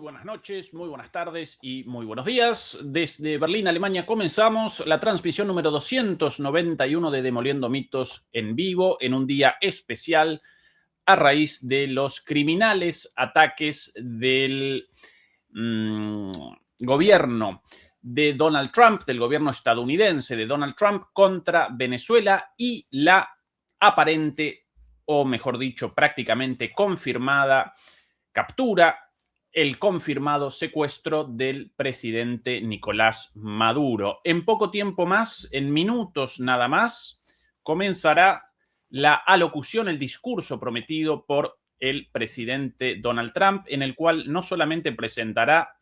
buenas noches, muy buenas tardes y muy buenos días. Desde Berlín, Alemania, comenzamos la transmisión número 291 de Demoliendo Mitos en vivo en un día especial a raíz de los criminales ataques del gobierno de Donald Trump, del gobierno estadounidense de Donald Trump contra Venezuela y la aparente, o mejor dicho, prácticamente confirmada captura, el confirmado secuestro del presidente Nicolás Maduro. En poco tiempo más, en minutos nada más, comenzará la alocución, el discurso prometido por el presidente Donald Trump, en el cual no solamente presentará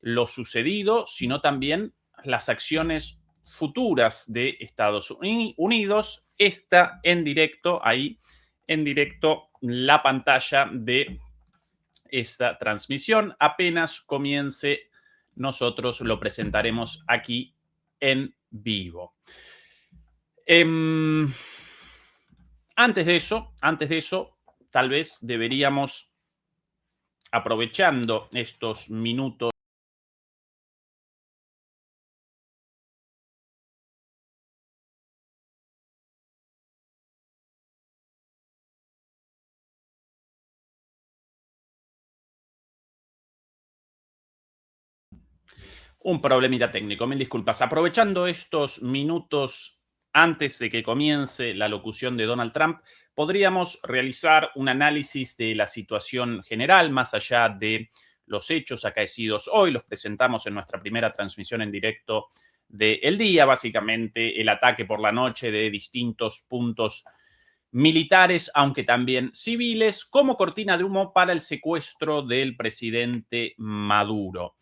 lo sucedido, sino también las acciones futuras de Estados Unidos. Está en directo, ahí en directo, la pantalla de esta transmisión. Apenas comience, nosotros lo presentaremos aquí en vivo. Antes de eso, tal vez deberíamos, aprovechando estos minutos, un problemita técnico, mil disculpas. Aprovechando estos minutos antes de que comience la locución de Donald Trump, podríamos realizar un análisis de la situación general, más allá de los hechos acaecidos hoy. Los presentamos en nuestra primera transmisión en directo del día, básicamente el ataque por la noche de distintos puntos militares, aunque también civiles, como cortina de humo para el secuestro del presidente Maduro.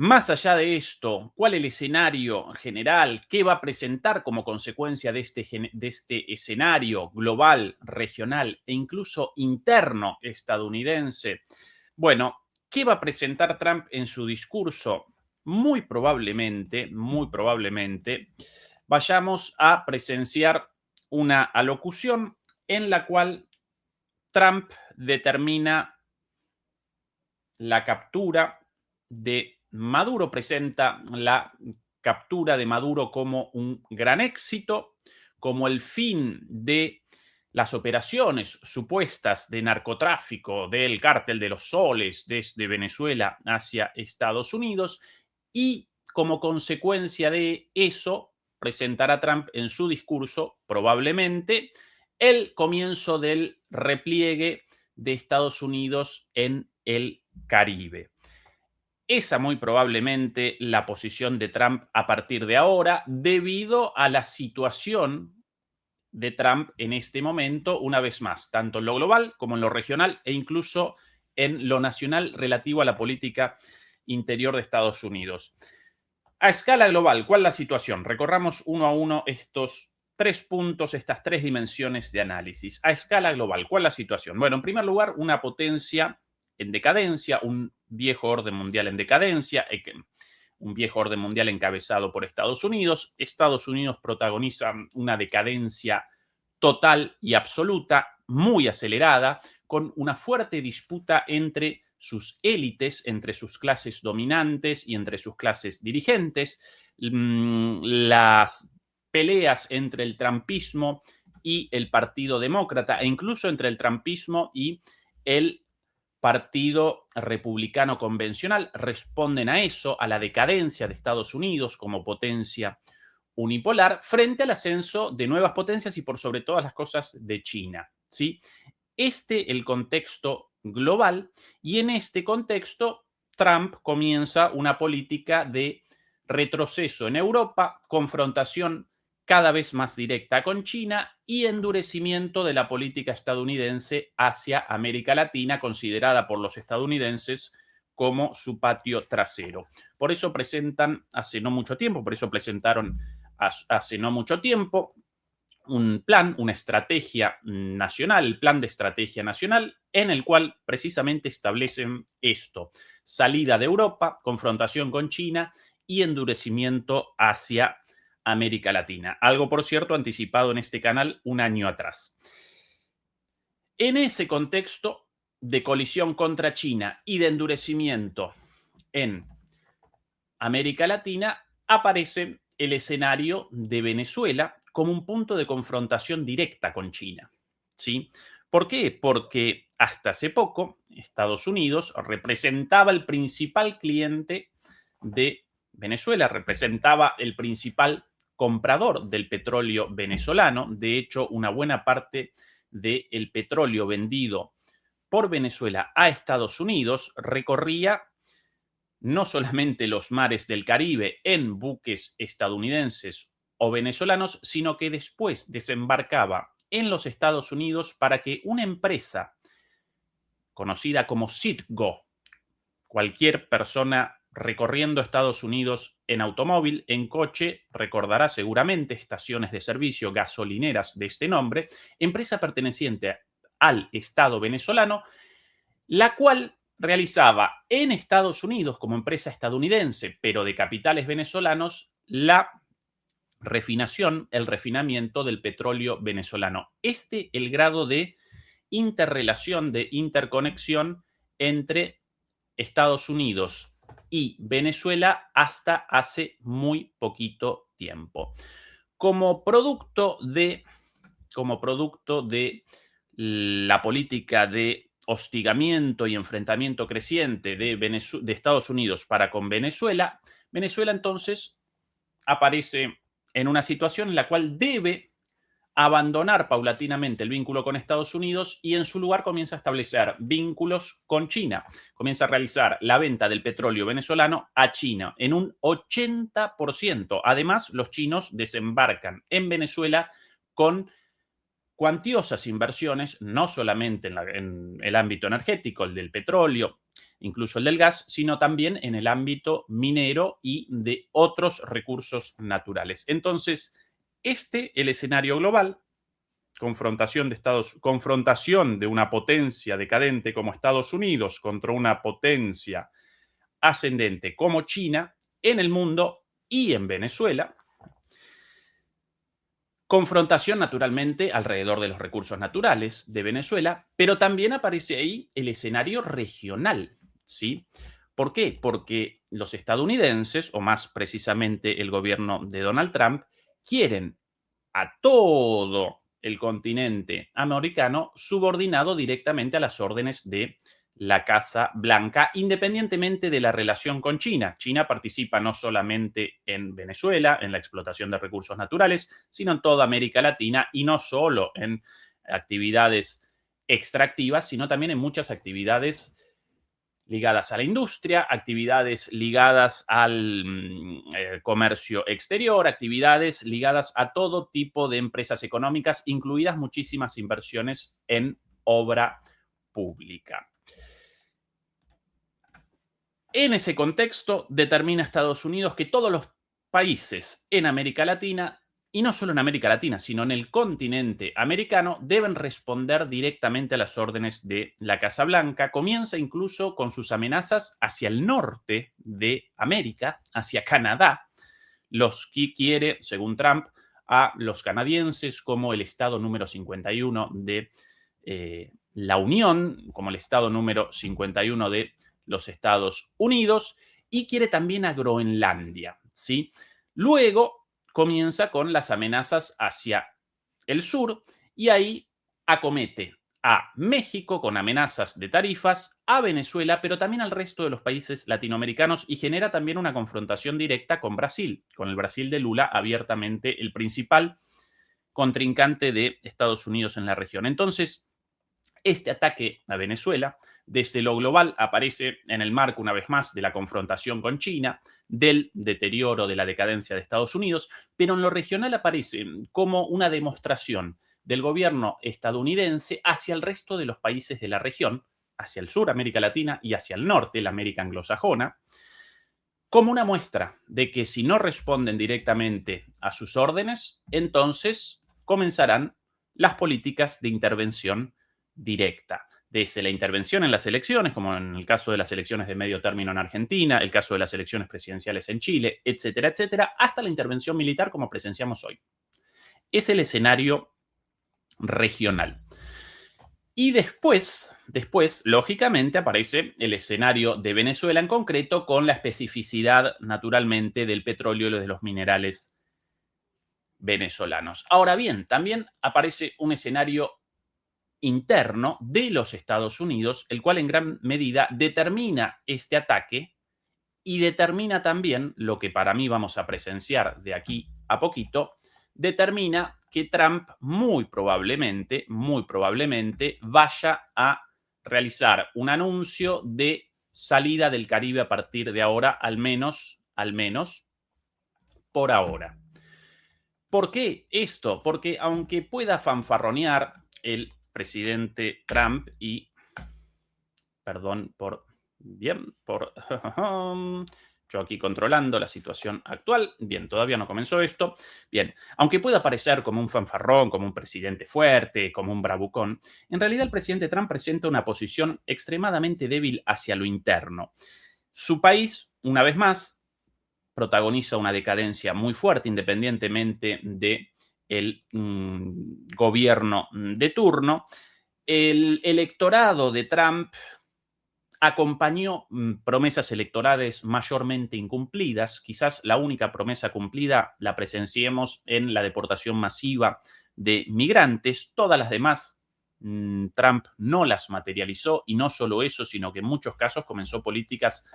Más allá de esto, ¿cuál es el escenario general? ¿Qué va a presentar como consecuencia de este escenario global, regional e incluso interno estadounidense? Bueno, ¿qué va a presentar Trump en su discurso? Muy probablemente, vayamos a presenciar una alocución en la cual Trump determina la captura de Maduro, presenta la captura de Maduro como un gran éxito, como el fin de las operaciones supuestas de narcotráfico del cártel de los soles desde Venezuela hacia Estados Unidos, y como consecuencia de eso presentará Trump en su discurso probablemente el comienzo del repliegue de Estados Unidos en el Caribe. Esa muy probablemente la posición de Trump a partir de ahora, debido a la situación de Trump en este momento, una vez más, tanto en lo global como en lo regional e incluso en lo nacional relativo a la política interior de Estados Unidos. A escala global, ¿cuál es la situación? Recorramos uno a uno estos tres puntos, estas tres dimensiones de análisis. A escala global, ¿cuál es la situación? Bueno, en primer lugar, una potencia en decadencia, un viejo orden mundial en decadencia, un viejo orden mundial encabezado por Estados Unidos. Estados Unidos protagoniza una decadencia total y absoluta, muy acelerada, con una fuerte disputa entre sus élites, entre sus clases dominantes y entre sus clases dirigentes. Las peleas entre el trumpismo y el Partido Demócrata, e incluso entre el trumpismo y el Partido Republicano Convencional, responden a eso, a la decadencia de Estados Unidos como potencia unipolar frente al ascenso de nuevas potencias y por sobre todas las cosas de China, ¿sí? El contexto global, y en este contexto Trump comienza una política de retroceso en Europa, confrontación cada vez más directa con China y endurecimiento de la política estadounidense hacia América Latina, considerada por los estadounidenses como su patio trasero. Por eso presentaron hace no mucho tiempo un plan, una estrategia nacional, el plan de estrategia nacional, en el cual precisamente establecen esto: salida de Europa, confrontación con China y endurecimiento hacia América Latina. Algo, por cierto, anticipado en este canal un año atrás. En ese contexto, de colisión contra China y de endurecimiento en América Latina, aparece el escenario de Venezuela como un punto de confrontación directa con China, ¿sí? ¿Por qué? Porque hasta hace poco Estados Unidos representaba el principal cliente de Venezuela, representaba el principal comprador del petróleo venezolano. De hecho, una buena parte del petróleo vendido por Venezuela a Estados Unidos recorría no solamente los mares del Caribe en buques estadounidenses o venezolanos, sino que después desembarcaba en los Estados Unidos para que una empresa conocida como Citgo, cualquier persona recorriendo Estados Unidos en automóvil, en coche, recordará seguramente estaciones de servicio gasolineras de este nombre, empresa perteneciente al Estado venezolano, la cual realizaba en Estados Unidos como empresa estadounidense, pero de capitales venezolanos, la refinación, el refinamiento del petróleo venezolano. El grado de interrelación, de interconexión entre Estados Unidos y Venezuela hasta hace muy poquito tiempo. Como producto de la política de hostigamiento y enfrentamiento creciente de Estados Unidos para con Venezuela, Venezuela entonces aparece en una situación en la cual debe abandonar paulatinamente el vínculo con Estados Unidos y en su lugar comienza a establecer vínculos con China. Comienza a realizar la venta del petróleo venezolano a China en un 80%. Además, los chinos desembarcan en Venezuela con cuantiosas inversiones, no solamente en el ámbito energético, el del petróleo, incluso el del gas, sino también en el ámbito minero y de otros recursos naturales. Entonces, el escenario global, confrontación de una potencia decadente como Estados Unidos contra una potencia ascendente como China en el mundo y en Venezuela. Confrontación, naturalmente, alrededor de los recursos naturales de Venezuela, pero también aparece ahí el escenario regional, ¿sí? ¿Por qué? Porque los estadounidenses, o más precisamente el gobierno de Donald Trump, quieren a todo el continente americano subordinado directamente a las órdenes de la Casa Blanca, independientemente de la relación con China. China participa no solamente en Venezuela, en la explotación de recursos naturales, sino en toda América Latina y no solo en actividades extractivas, sino también en muchas actividades ligadas a la industria, actividades ligadas al comercio exterior, actividades ligadas a todo tipo de empresas económicas, incluidas muchísimas inversiones en obra pública. En ese contexto, determina Estados Unidos que todos los países en América Latina, y no solo en América Latina, sino en el continente americano, deben responder directamente a las órdenes de la Casa Blanca. Comienza incluso con sus amenazas hacia el norte de América, hacia Canadá, los que quiere, según Trump, a los canadienses como el estado número 51 de la Unión, como el estado número 51 de los Estados Unidos, y quiere también a Groenlandia, ¿sí? Luego comienza con las amenazas hacia el sur y ahí acomete a México con amenazas de tarifas, a Venezuela, pero también al resto de los países latinoamericanos y genera también una confrontación directa con Brasil, con el Brasil de Lula abiertamente el principal contrincante de Estados Unidos en la región. Entonces, este ataque a Venezuela, desde lo global, aparece en el marco, una vez más, de la confrontación con China, del deterioro, de la decadencia de Estados Unidos, pero en lo regional aparece como una demostración del gobierno estadounidense hacia el resto de los países de la región, hacia el sur, América Latina, y hacia el norte, la América anglosajona, como una muestra de que si no responden directamente a sus órdenes, entonces comenzarán las políticas de intervención directa. Desde la intervención en las elecciones, como en el caso de las elecciones de medio término en Argentina, el caso de las elecciones presidenciales en Chile, etcétera, etcétera, hasta la intervención militar como presenciamos hoy. Es el escenario regional. Y después, lógicamente, aparece el escenario de Venezuela en concreto, con la especificidad, naturalmente, del petróleo y de los minerales venezolanos. Ahora bien, también aparece un escenario interno de los Estados Unidos, el cual en gran medida determina este ataque y determina también lo que para mí vamos a presenciar de aquí a poquito, determina que Trump muy probablemente vaya a realizar un anuncio de salida del Caribe a partir de ahora, al menos por ahora. ¿Por qué esto? Porque aunque pueda fanfarronear el presidente Trump y, perdón por, bien, por, yo aquí controlando la situación actual, bien, todavía no comenzó esto, bien, aunque pueda parecer como un fanfarrón, como un presidente fuerte, como un bravucón, en realidad el presidente Trump presenta una posición extremadamente débil hacia lo interno. Su país, una vez más, protagoniza una decadencia muy fuerte, independientemente de el gobierno de turno. El electorado de Trump acompañó promesas electorales mayormente incumplidas. Quizás la única promesa cumplida la presenciemos en la deportación masiva de migrantes. Todas las demás, Trump no las materializó, y no solo eso, sino que en muchos casos comenzó políticas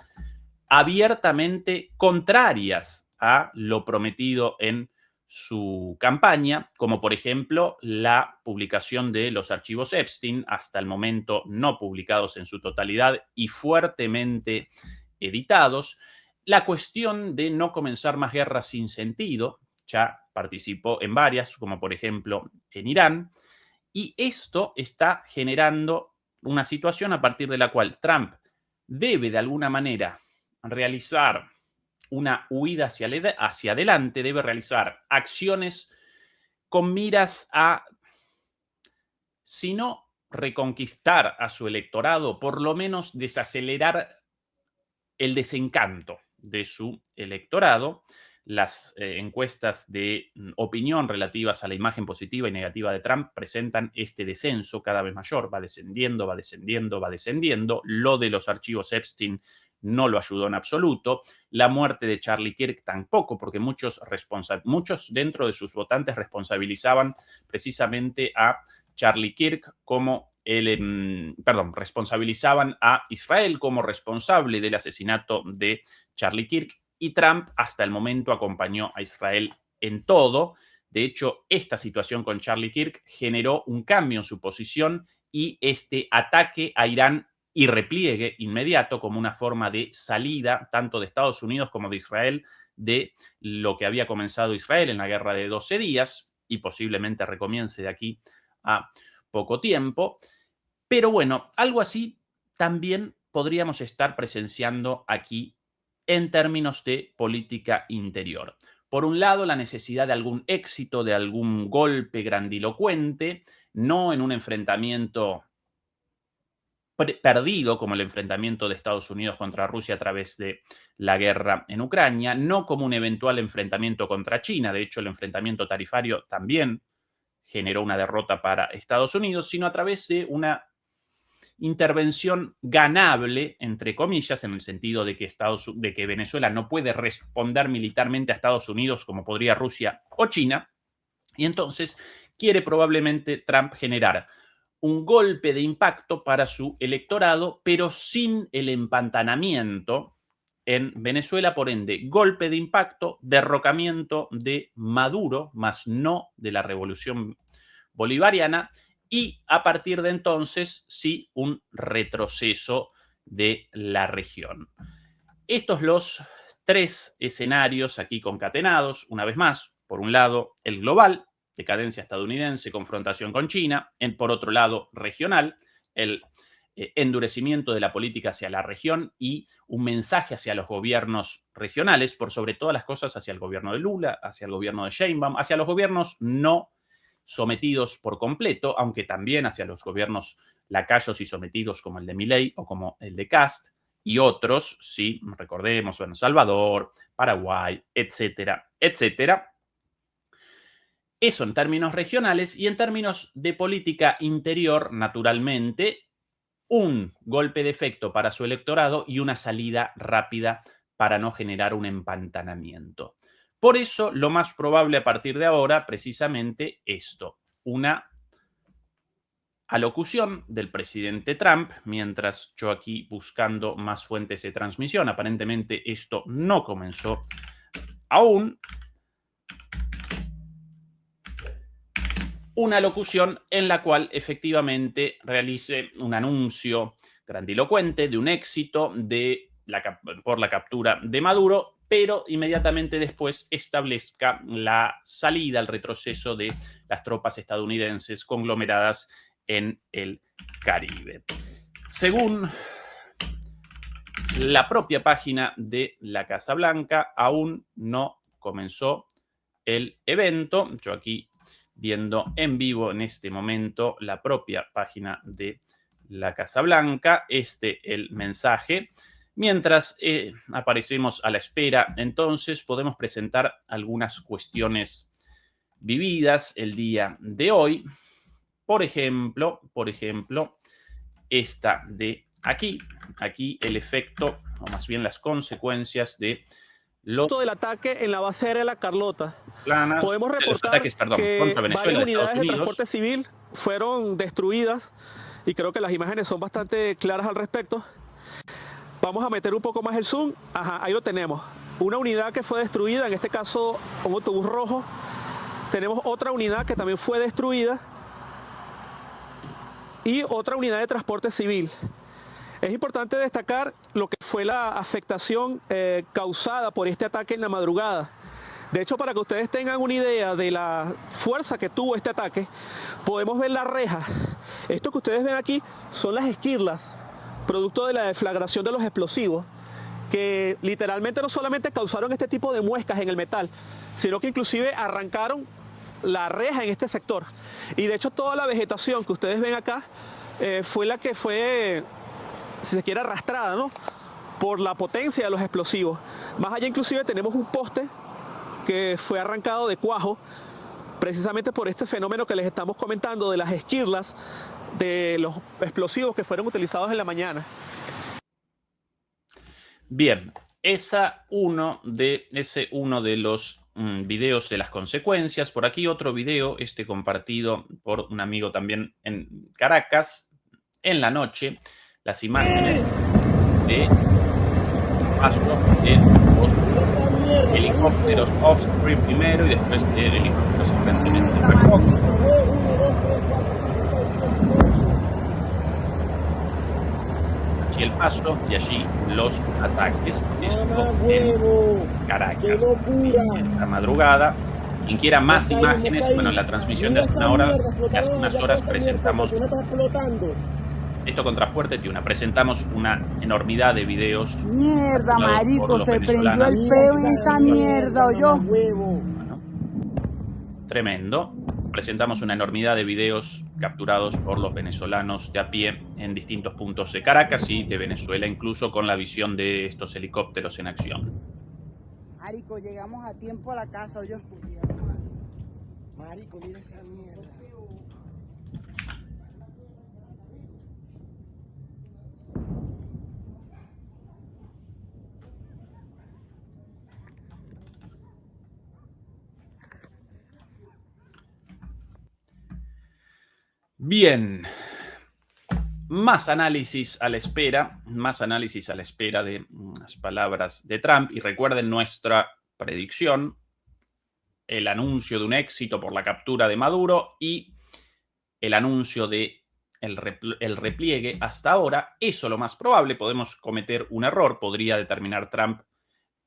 abiertamente contrarias a lo prometido en su campaña, como por ejemplo la publicación de los archivos Epstein, hasta el momento no publicados en su totalidad y fuertemente editados, la cuestión de no comenzar más guerras sin sentido, ya participó en varias, como por ejemplo en Irán, y esto está generando una situación a partir de la cual Trump debe de alguna manera realizar una huida hacia adelante, debe realizar acciones con miras a, si no reconquistar a su electorado, por lo menos desacelerar el desencanto de su electorado. Las encuestas de opinión relativas a la imagen positiva y negativa de Trump presentan este descenso cada vez mayor, va descendiendo, va descendiendo, va descendiendo. Lo de los archivos Epstein no lo ayudó en absoluto. La muerte de Charlie Kirk tampoco, porque muchos dentro de sus votantes responsabilizaban precisamente a Charlie Kirk como responsabilizaban a Israel como responsable del asesinato de Charlie Kirk, y Trump hasta el momento acompañó a Israel en todo. De hecho, esta situación con Charlie Kirk generó un cambio en su posición, y este ataque a Irán y repliegue inmediato como una forma de salida tanto de Estados Unidos como de Israel de lo que había comenzado Israel en la guerra de 12 días, y posiblemente recomience de aquí a poco tiempo. Pero bueno, algo así también podríamos estar presenciando aquí en términos de política interior. Por un lado, la necesidad de algún éxito, de algún golpe grandilocuente, no en un enfrentamiento perdido como el enfrentamiento de Estados Unidos contra Rusia a través de la guerra en Ucrania, no como un eventual enfrentamiento contra China. De hecho, el enfrentamiento tarifario también generó una derrota para Estados Unidos, sino a través de una intervención ganable, entre comillas, en el sentido de que Venezuela no puede responder militarmente a Estados Unidos como podría Rusia o China, y entonces quiere probablemente Trump generar un golpe de impacto para su electorado, pero sin el empantanamiento en Venezuela. Por ende, golpe de impacto, derrocamiento de Maduro, más no de la revolución bolivariana, y a partir de entonces sí un retroceso de la región. Estos los tres escenarios aquí concatenados, una vez más. Por un lado, el global, decadencia estadounidense, confrontación con China. Por otro lado, regional, el endurecimiento de la política hacia la región y un mensaje hacia los gobiernos regionales, por sobre todas las cosas hacia el gobierno de Lula, hacia el gobierno de Sheinbaum, hacia los gobiernos no sometidos por completo, aunque también hacia los gobiernos lacayos y sometidos como el de Milei o como el de Kast, y otros, sí, recordemos, bueno, Salvador, Paraguay, etcétera, etcétera. Eso en términos regionales, y en términos de política interior, naturalmente, un golpe de efecto para su electorado y una salida rápida para no generar un empantanamiento. Por eso, lo más probable a partir de ahora, precisamente esto, una alocución del presidente Trump, mientras yo aquí buscando más fuentes de transmisión, aparentemente esto no comenzó aún, una locución en la cual efectivamente realice un anuncio grandilocuente de un éxito por la captura de Maduro, pero inmediatamente después establezca la salida, el retroceso de las tropas estadounidenses conglomeradas en el Caribe. Según la propia página de la Casa Blanca, aún no comenzó el evento. Yo aquí viendo en vivo en este momento la propia página de la Casa Blanca, el mensaje. Mientras aparecemos a la espera, entonces podemos presentar algunas cuestiones vividas el día de hoy. Por ejemplo, esta de aquí el efecto, o más bien las consecuencias de del ataque en la base aérea de La Carlota. Podemos los reportar ataques, que contra Venezuela, varias unidades de Estados Unidos, de transporte civil fueron destruidas y creo que las imágenes son bastante claras al respecto. Vamos a meter un poco más el zoom. Ajá, ahí lo tenemos. Una unidad que fue destruida, en este caso un autobús rojo. Tenemos otra unidad que también fue destruida y otra unidad de transporte civil. Es importante destacar lo que fue la afectación causada por este ataque en la madrugada. De hecho, para que ustedes tengan una idea de la fuerza que tuvo este ataque, podemos ver la reja. Esto que ustedes ven aquí son las esquirlas, producto de la deflagración de los explosivos, que literalmente no solamente causaron este tipo de muescas en el metal, sino que inclusive arrancaron la reja en este sector. Y de hecho toda la vegetación que ustedes ven acá fue la que fue, si se quiere, arrastrada, ¿no?, por la potencia de los explosivos. Más allá inclusive tenemos un poste que fue arrancado de cuajo, precisamente por este fenómeno que les estamos comentando de las esquirlas de los explosivos que fueron utilizados en la mañana. Bien, ese uno de los videos de las consecuencias. Por aquí otro video, compartido por un amigo también en Caracas, en la noche, las imágenes de paso de los helicópteros off-stream primero y después de helicópteros aparentemente recogen. Allí el paso y allí los ataques. Esto en Caracas. Esta madrugada. Quien quiera más imágenes, bueno, en la transmisión de hace unas horas presentamos esto Contrafuerte Tiuna. Presentamos una enormidad de videos. Mierda, marico, se prendió el peo en esta mierda, ¿oyó? Bueno, tremendo. Presentamos una enormidad de videos capturados por los venezolanos de a pie en distintos puntos de Caracas y de Venezuela, incluso con la visión de estos helicópteros en acción. Marico, llegamos a tiempo a la casa, ¿oyó? Marico, mira esa mierda. Bien, más análisis a la espera de las palabras de Trump. Y recuerden nuestra predicción, el anuncio de un éxito por la captura de Maduro y el anuncio de el repliegue. Hasta ahora, eso lo más probable. Podemos cometer un error, podría determinar Trump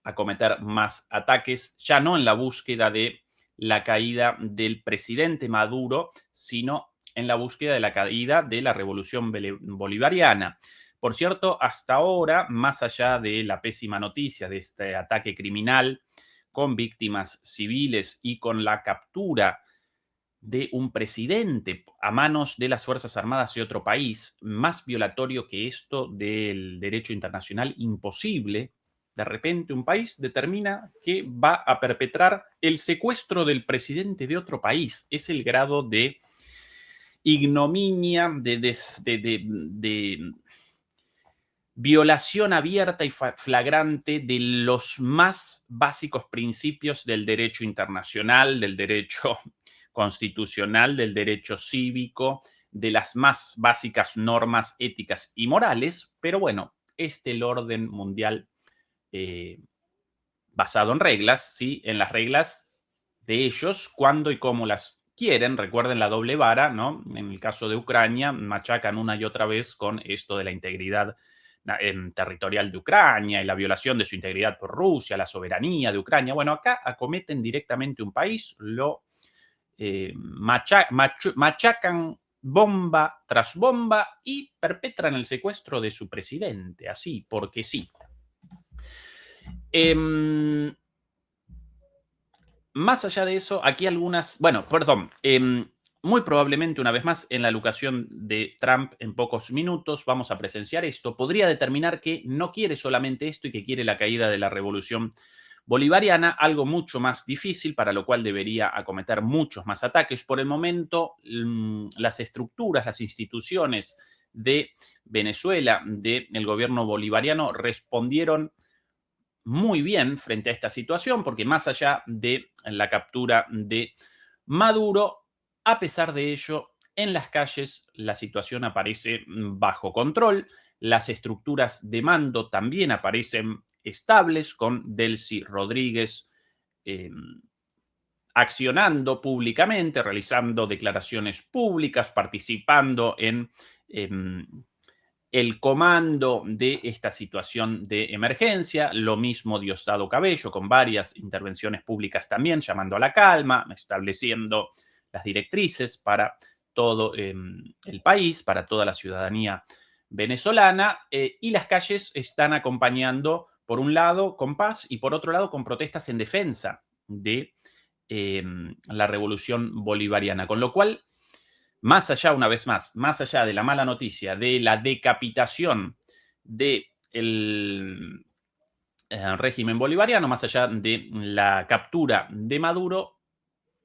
a cometer más ataques, ya no en la búsqueda de la caída del presidente Maduro, sino en la búsqueda de la caída de la revolución bolivariana. Por cierto, hasta ahora, más allá de la pésima noticia de este ataque criminal con víctimas civiles y con la captura de un presidente a manos de las Fuerzas Armadas de otro país, más violatorio que esto del derecho internacional imposible, de repente un país determina que va a perpetrar el secuestro del presidente de otro país. Es el grado de ignominia, de violación abierta y flagrante de los más básicos principios del derecho internacional, del derecho constitucional, del derecho cívico, de las más básicas normas éticas y morales. Pero bueno, el orden mundial basado en reglas, ¿sí? En las reglas de ellos, cuándo y cómo las quieren. Recuerden la doble vara, ¿no? En el caso de Ucrania, machacan una y otra vez con esto de la integridad territorial de Ucrania y la violación de su integridad por Rusia, la soberanía de Ucrania. Bueno, acá acometen directamente un país, lo machacan bomba tras bomba y perpetran el secuestro de su presidente, así, porque sí. Más allá de eso, aquí algunas, bueno, perdón, muy probablemente una vez más en la alocución de Trump en pocos minutos vamos a presenciar esto, podría determinar que no quiere solamente esto y que quiere la caída de la revolución bolivariana, algo mucho más difícil, para lo cual debería acometer muchos más ataques. Por el momento, las estructuras, las instituciones de Venezuela, del gobierno bolivariano, respondieron muy bien frente a esta situación, porque más allá de la captura de Maduro, a pesar de ello, en las calles la situación aparece bajo control, las estructuras de mando también aparecen estables, con Delcy Rodríguez accionando públicamente, realizando declaraciones públicas, participando en el comando de esta situación de emergencia. Lo mismo Diosdado Cabello, con varias intervenciones públicas también, llamando a la calma, estableciendo las directrices para todo el país, para toda la ciudadanía venezolana, y las calles están acompañando, por un lado, con paz y por otro lado, con protestas en defensa de la revolución bolivariana. Con lo cual, más allá, una vez más allá de la mala noticia de la decapitación del régimen bolivariano, más allá de la captura de Maduro,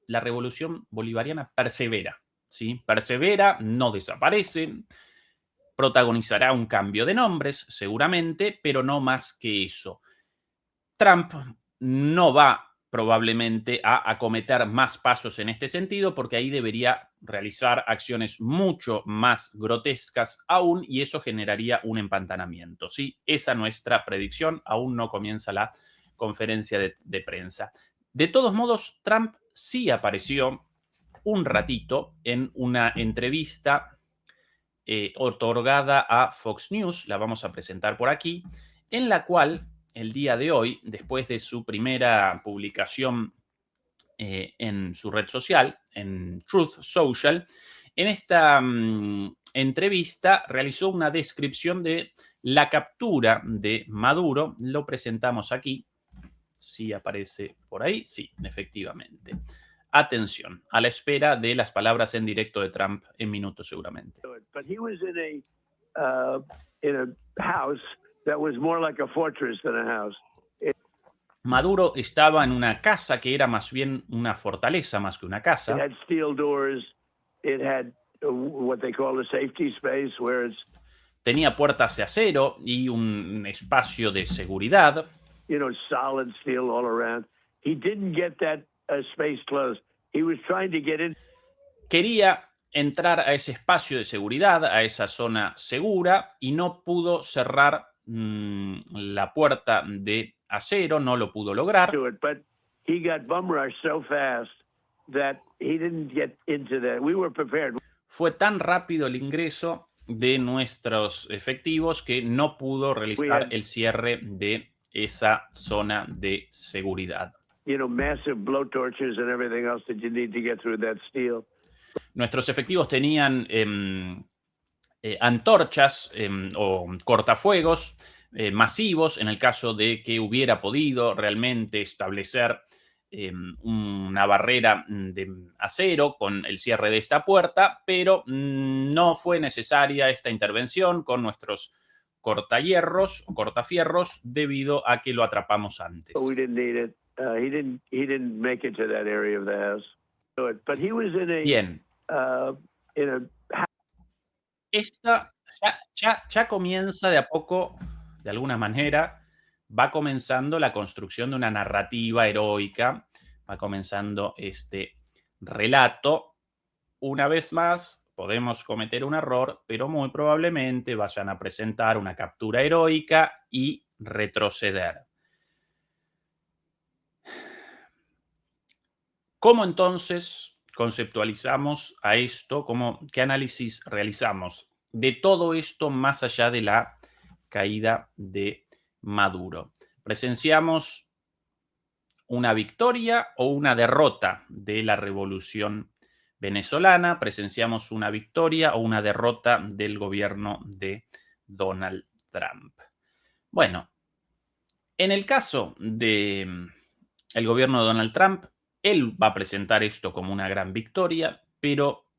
la revolución bolivariana persevera, ¿sí? Persevera, no desaparece, protagonizará un cambio de nombres, seguramente, pero no más que eso. Trump no va probablemente a acometer más pasos en este sentido, porque ahí debería realizar acciones mucho más grotescas aún, y eso generaría un empantanamiento, ¿sí? Esa es nuestra predicción. Aún no comienza la conferencia de prensa. De todos modos, Trump sí apareció un ratito en una entrevista otorgada a Fox News, la vamos a presentar por aquí, en la cual el día de hoy, después de su primera publicación en su red social, en Truth Social, en esta entrevista realizó una descripción de la captura de Maduro. Lo presentamos aquí. Sí aparece por ahí. Sí, efectivamente. Atención, a la espera de las palabras en directo de Trump en minutos seguramente. But he was in a house that was more like a fortress than a house. Maduro estaba en una casa que era más bien una fortaleza más que una casa. It had steel doors. It had what they call a safety space where it's, tenía puertas de acero y un espacio de seguridad. You know, solid steel all around. He didn't get that space closed. He was trying to get in. Quería entrar a ese espacio de seguridad, a esa zona segura, y no pudo cerrar la puerta de acero, no lo pudo lograr. But he got bum rushed so fast that he didn't get into that. We were prepared. Fue tan rápido el ingreso de nuestros efectivos que no pudo realizar el cierre de esa zona de seguridad. You know, massive blowtorches and everything else that you need to get through that steel. Nuestros efectivos tenían antorchas o cortafuegos masivos en el caso de que hubiera podido realmente establecer una barrera de acero con el cierre de esta puerta, pero no fue necesaria esta intervención con nuestros cortahierros o cortafierros debido a que lo atrapamos antes. We didn't need it. He didn't make it to that area of the house. But he was in a Bien. In a Esta ya comienza de a poco, de alguna manera, va comenzando la construcción de una narrativa heroica, va comenzando este relato. Una vez más, podemos cometer un error, pero muy probablemente vayan a presentar una captura heroica y retroceder. ¿Cómo entonces conceptualizamos a esto? ¿Qué análisis realizamos de todo esto más allá de la caída de Maduro? ¿Presenciamos una victoria o una derrota de la revolución venezolana? ¿Presenciamos una victoria o una derrota del gobierno de Donald Trump? Bueno, en el caso del gobierno de Donald Trump, él va a presentar esto como una gran victoria, pero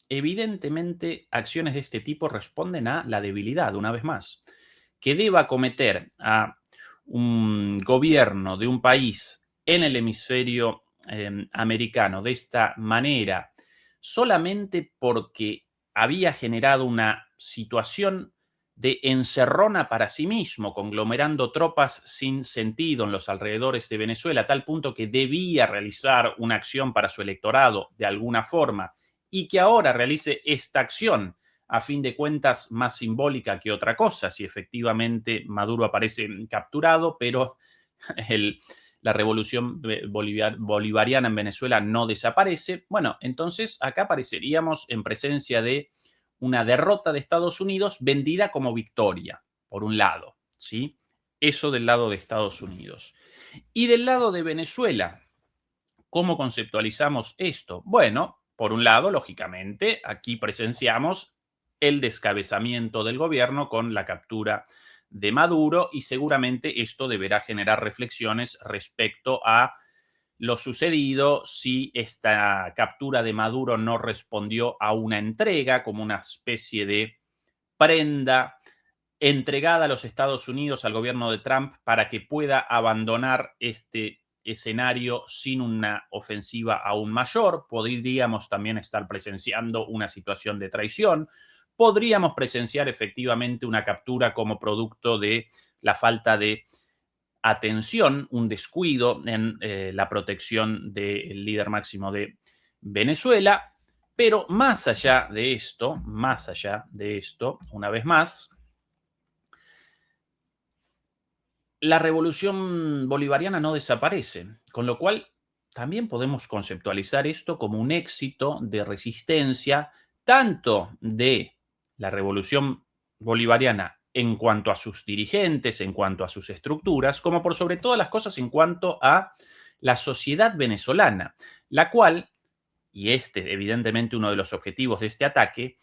evidentemente acciones de este tipo responden a la debilidad, una vez más. Que deba cometer a un gobierno de un país en el hemisferio americano de esta manera, solamente porque había generado una situación de encerrona para sí mismo, conglomerando tropas sin sentido en los alrededores de Venezuela, a tal punto que debía realizar una acción para su electorado de alguna forma, y que ahora realice esta acción, a fin de cuentas, más simbólica que otra cosa, si efectivamente Maduro aparece capturado, pero la revolución bolivariana en Venezuela no desaparece. Bueno, entonces acá apareceríamos en presencia de una derrota de Estados Unidos vendida como victoria, por un lado, ¿sí? Eso del lado de Estados Unidos. Y del lado de Venezuela, ¿cómo conceptualizamos esto? Bueno, por un lado, lógicamente, aquí presenciamos el descabezamiento del gobierno con la captura de Maduro y seguramente esto deberá generar reflexiones respecto a lo sucedido si esta captura de Maduro no respondió a una entrega como una especie de prenda entregada a los Estados Unidos, al gobierno de Trump, para que pueda abandonar este escenario sin una ofensiva aún mayor. Podríamos también estar presenciando una situación de traición. Podríamos presenciar efectivamente una captura como producto de la falta de atención, un descuido en la protección del líder máximo de Venezuela. Pero más allá de esto, una vez más, la revolución bolivariana no desaparece, con lo cual también podemos conceptualizar esto como un éxito de resistencia, tanto de la revolución bolivariana en cuanto a sus dirigentes, en cuanto a sus estructuras, como por sobre todas las cosas en cuanto a la sociedad venezolana, la cual, y evidentemente uno de los objetivos de este ataque,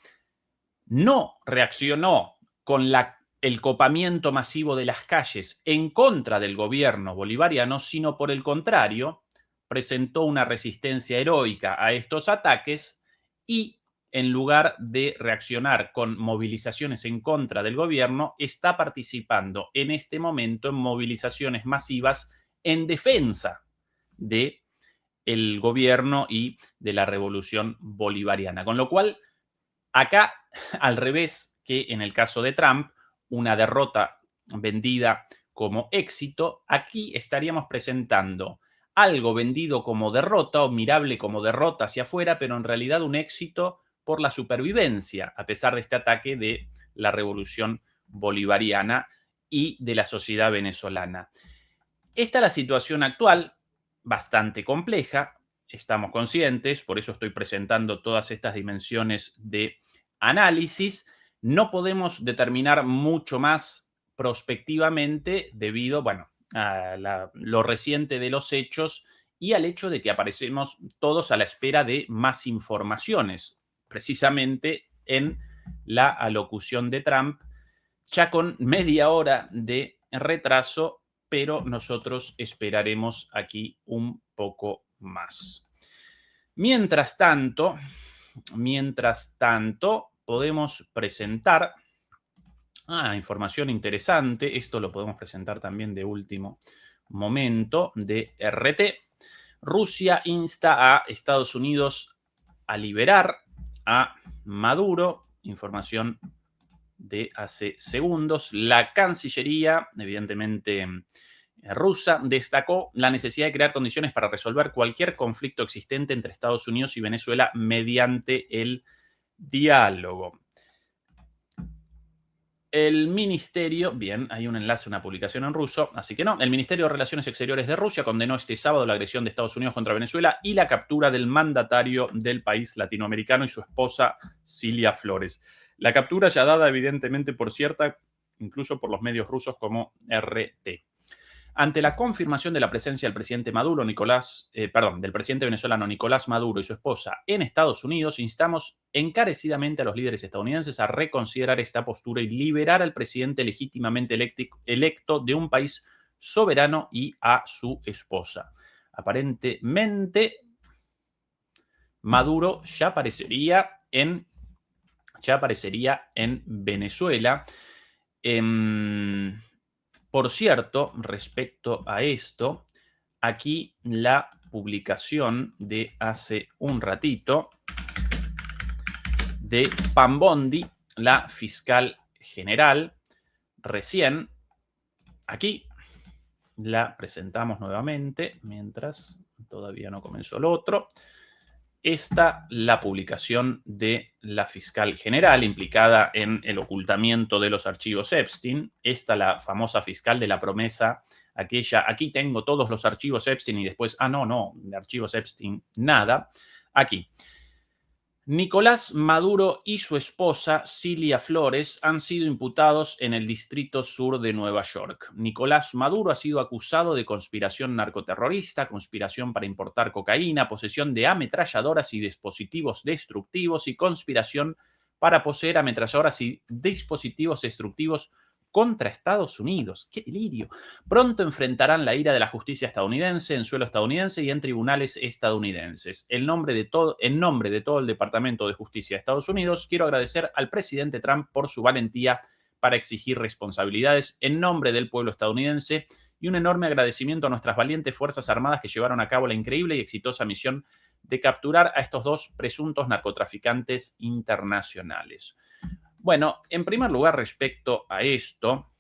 no reaccionó con el copamiento masivo de las calles en contra del gobierno bolivariano, sino por el contrario, presentó una resistencia heroica a estos ataques y, en lugar de reaccionar con movilizaciones en contra del gobierno, está participando en este momento en movilizaciones masivas en defensa del gobierno y de la revolución bolivariana. Con lo cual, acá, al revés que en el caso de Trump, una derrota vendida como éxito, aquí estaríamos presentando algo vendido como derrota o mirable como derrota hacia afuera, pero en realidad un éxito por la supervivencia, a pesar de este ataque de la revolución bolivariana y de la sociedad venezolana. Esta es la situación actual, bastante compleja, estamos conscientes, por eso estoy presentando todas estas dimensiones de análisis. No podemos determinar mucho más prospectivamente debido, a lo reciente de los hechos y al hecho de que aparecemos todos a la espera de más informaciones, precisamente en la alocución de Trump, ya con media hora de retraso, pero nosotros esperaremos aquí un poco más. Mientras tanto, podemos presentar Información interesante. Esto lo podemos presentar también de último momento de RT. Rusia insta a Estados Unidos a liberar a Maduro. Información de hace segundos. La Cancillería, evidentemente rusa, destacó la necesidad de crear condiciones para resolver cualquier conflicto existente entre Estados Unidos y Venezuela mediante el diálogo. El ministerio, bien, hay un enlace, una publicación en ruso, así que no. El Ministerio de Relaciones Exteriores de Rusia condenó este sábado la agresión de Estados Unidos contra Venezuela y la captura del mandatario del país latinoamericano y su esposa Cilia Flores. La captura ya dada evidentemente por cierta, incluso por los medios rusos como RT. Ante la confirmación de la presencia del presidente Maduro, del presidente venezolano Nicolás Maduro y su esposa en Estados Unidos, instamos encarecidamente a los líderes estadounidenses a reconsiderar esta postura y liberar al presidente legítimamente electo de un país soberano y a su esposa. Aparentemente, Maduro ya aparecería en Venezuela. Por cierto, respecto a esto, aquí la publicación de hace un ratito de Pam Bondi, la fiscal general, recién, aquí la presentamos nuevamente, mientras todavía no comenzó lo otro. Esta, la publicación de la fiscal general implicada en el ocultamiento de los archivos Epstein. Esta, la famosa fiscal de la promesa, aquella, aquí tengo todos los archivos Epstein y después, no, de archivos Epstein, nada. Aquí. Nicolás Maduro y su esposa Cilia Flores han sido imputados en el Distrito Sur de Nueva York. Nicolás Maduro ha sido acusado de conspiración narcoterrorista, conspiración para importar cocaína, posesión de ametralladoras y dispositivos destructivos y conspiración para poseer ametralladoras y dispositivos destructivos contra Estados Unidos. ¡Qué delirio! Pronto enfrentarán la ira de la justicia estadounidense en suelo estadounidense y en tribunales estadounidenses. En nombre de todo el Departamento de Justicia de Estados Unidos, quiero agradecer al presidente Trump por su valentía para exigir responsabilidades en nombre del pueblo estadounidense y un enorme agradecimiento a nuestras valientes Fuerzas Armadas que llevaron a cabo la increíble y exitosa misión de capturar a estos dos presuntos narcotraficantes internacionales. Bueno, en primer lugar, respecto a esto,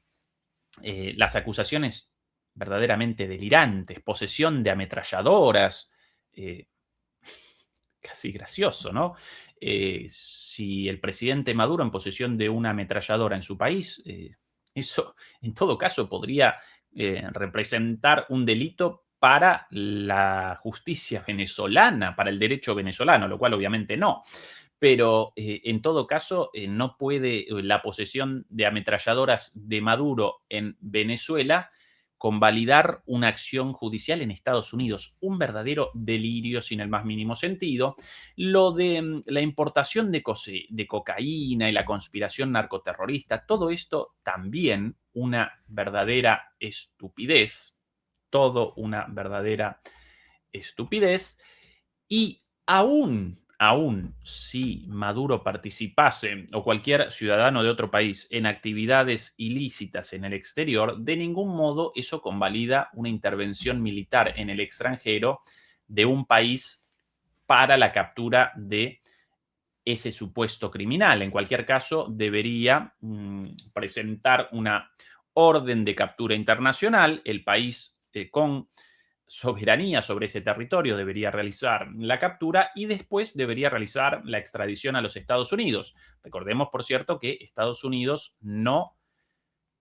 las acusaciones verdaderamente delirantes, posesión de ametralladoras, casi gracioso, ¿no? Si el presidente Maduro en posesión de una ametralladora en su país, eso en todo caso podría representar un delito para la justicia venezolana, para el derecho venezolano, lo cual obviamente no. Pero en todo caso, no puede la posesión de ametralladoras de Maduro en Venezuela convalidar una acción judicial en Estados Unidos. Un verdadero delirio sin el más mínimo sentido. Lo de la importación de cocaína y la conspiración narcoterrorista, todo esto también una verdadera estupidez. Todo una verdadera estupidez. Y aún si Maduro participase o cualquier ciudadano de otro país en actividades ilícitas en el exterior, de ningún modo eso convalida una intervención militar en el extranjero de un país para la captura de ese supuesto criminal. En cualquier caso, debería presentar una orden de captura internacional. El país con soberanía sobre ese territorio debería realizar la captura y después debería realizar la extradición a los Estados Unidos. Recordemos, por cierto, que Estados Unidos no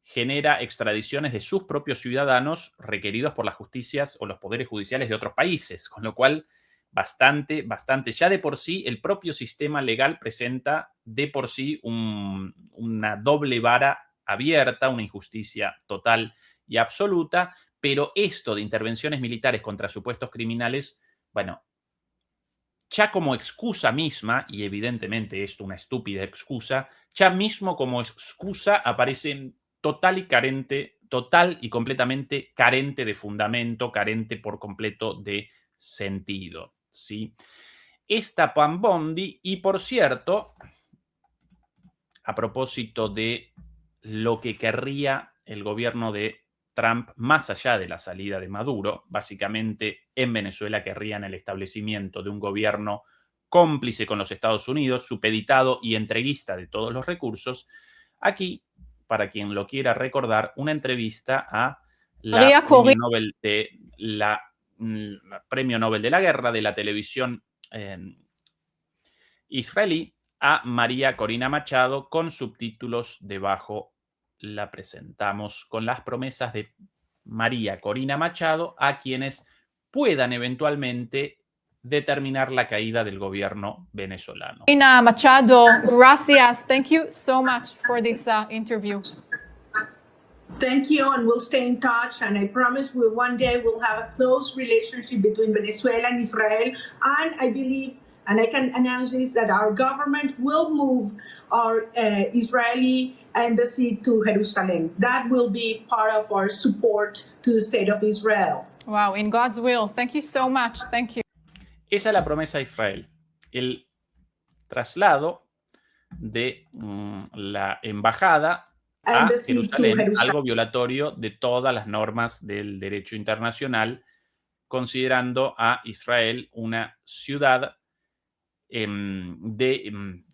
genera extradiciones de sus propios ciudadanos requeridos por las justicias o los poderes judiciales de otros países, con lo cual bastante. Ya de por sí, el propio sistema legal presenta de por sí una doble vara abierta, una injusticia total y absoluta. Pero esto de intervenciones militares contra supuestos criminales, bueno, ya como excusa misma, y evidentemente esto una estúpida excusa, ya mismo como excusa aparece total y completamente carente de fundamento, carente por completo de sentido, ¿sí? Esta Pam Bondi, y por cierto, a propósito de lo que querría el gobierno de Trump, más allá de la salida de Maduro. Básicamente, en Venezuela querrían el establecimiento de un gobierno cómplice con los Estados Unidos, supeditado y entreguista de todos los recursos. Aquí, para quien lo quiera recordar, una entrevista a la Premio Nobel de la Guerra de la televisión israelí, a María Corina Machado, con subtítulos debajo. La presentamos con las promesas de María Corina Machado a quienes puedan eventualmente determinar la caída del gobierno venezolano. Corina Machado, gracias. Thank you so much for this interview. Thank you, and we'll stay in touch. And I promise we one day will have a close relationship between Venezuela and Israel. And I believe, and I can announce this, that our government will move our Israeli embassy to Jerusalem. That will be part of our support to the state of Israel. Wow, in God's will. Thank you so much. Thank you. Esa es la promesa de Israel. El traslado de la embajada a Jerusalén, algo violatorio de todas las normas del derecho internacional, considerando a Israel una ciudad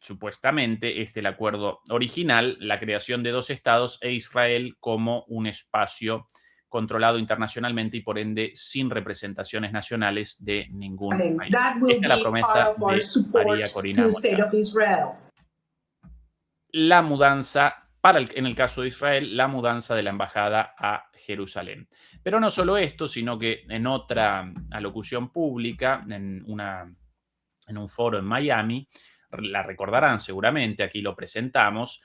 supuestamente, el acuerdo original, la creación de dos estados e Israel como un espacio controlado internacionalmente y por ende sin representaciones nacionales de ningún país. Esta es la promesa de María Corina Machado. La mudanza, en el caso de Israel, la mudanza de la embajada a Jerusalén. Pero no solo esto, sino que en otra alocución pública, en un foro en Miami, la recordarán seguramente, aquí lo presentamos,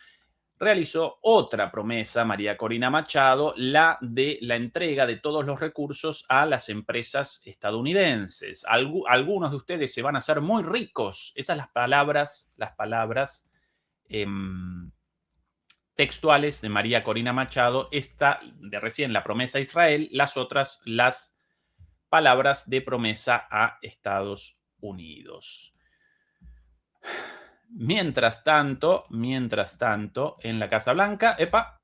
realizó otra promesa María Corina Machado, la de la entrega de todos los recursos a las empresas estadounidenses. Algunos de ustedes se van a hacer muy ricos. Esas las palabras textuales de María Corina Machado. Esta de recién, la promesa a Israel, las otras, las palabras de promesa a Estados Unidos. Mientras tanto, en la Casa Blanca, ¡epa!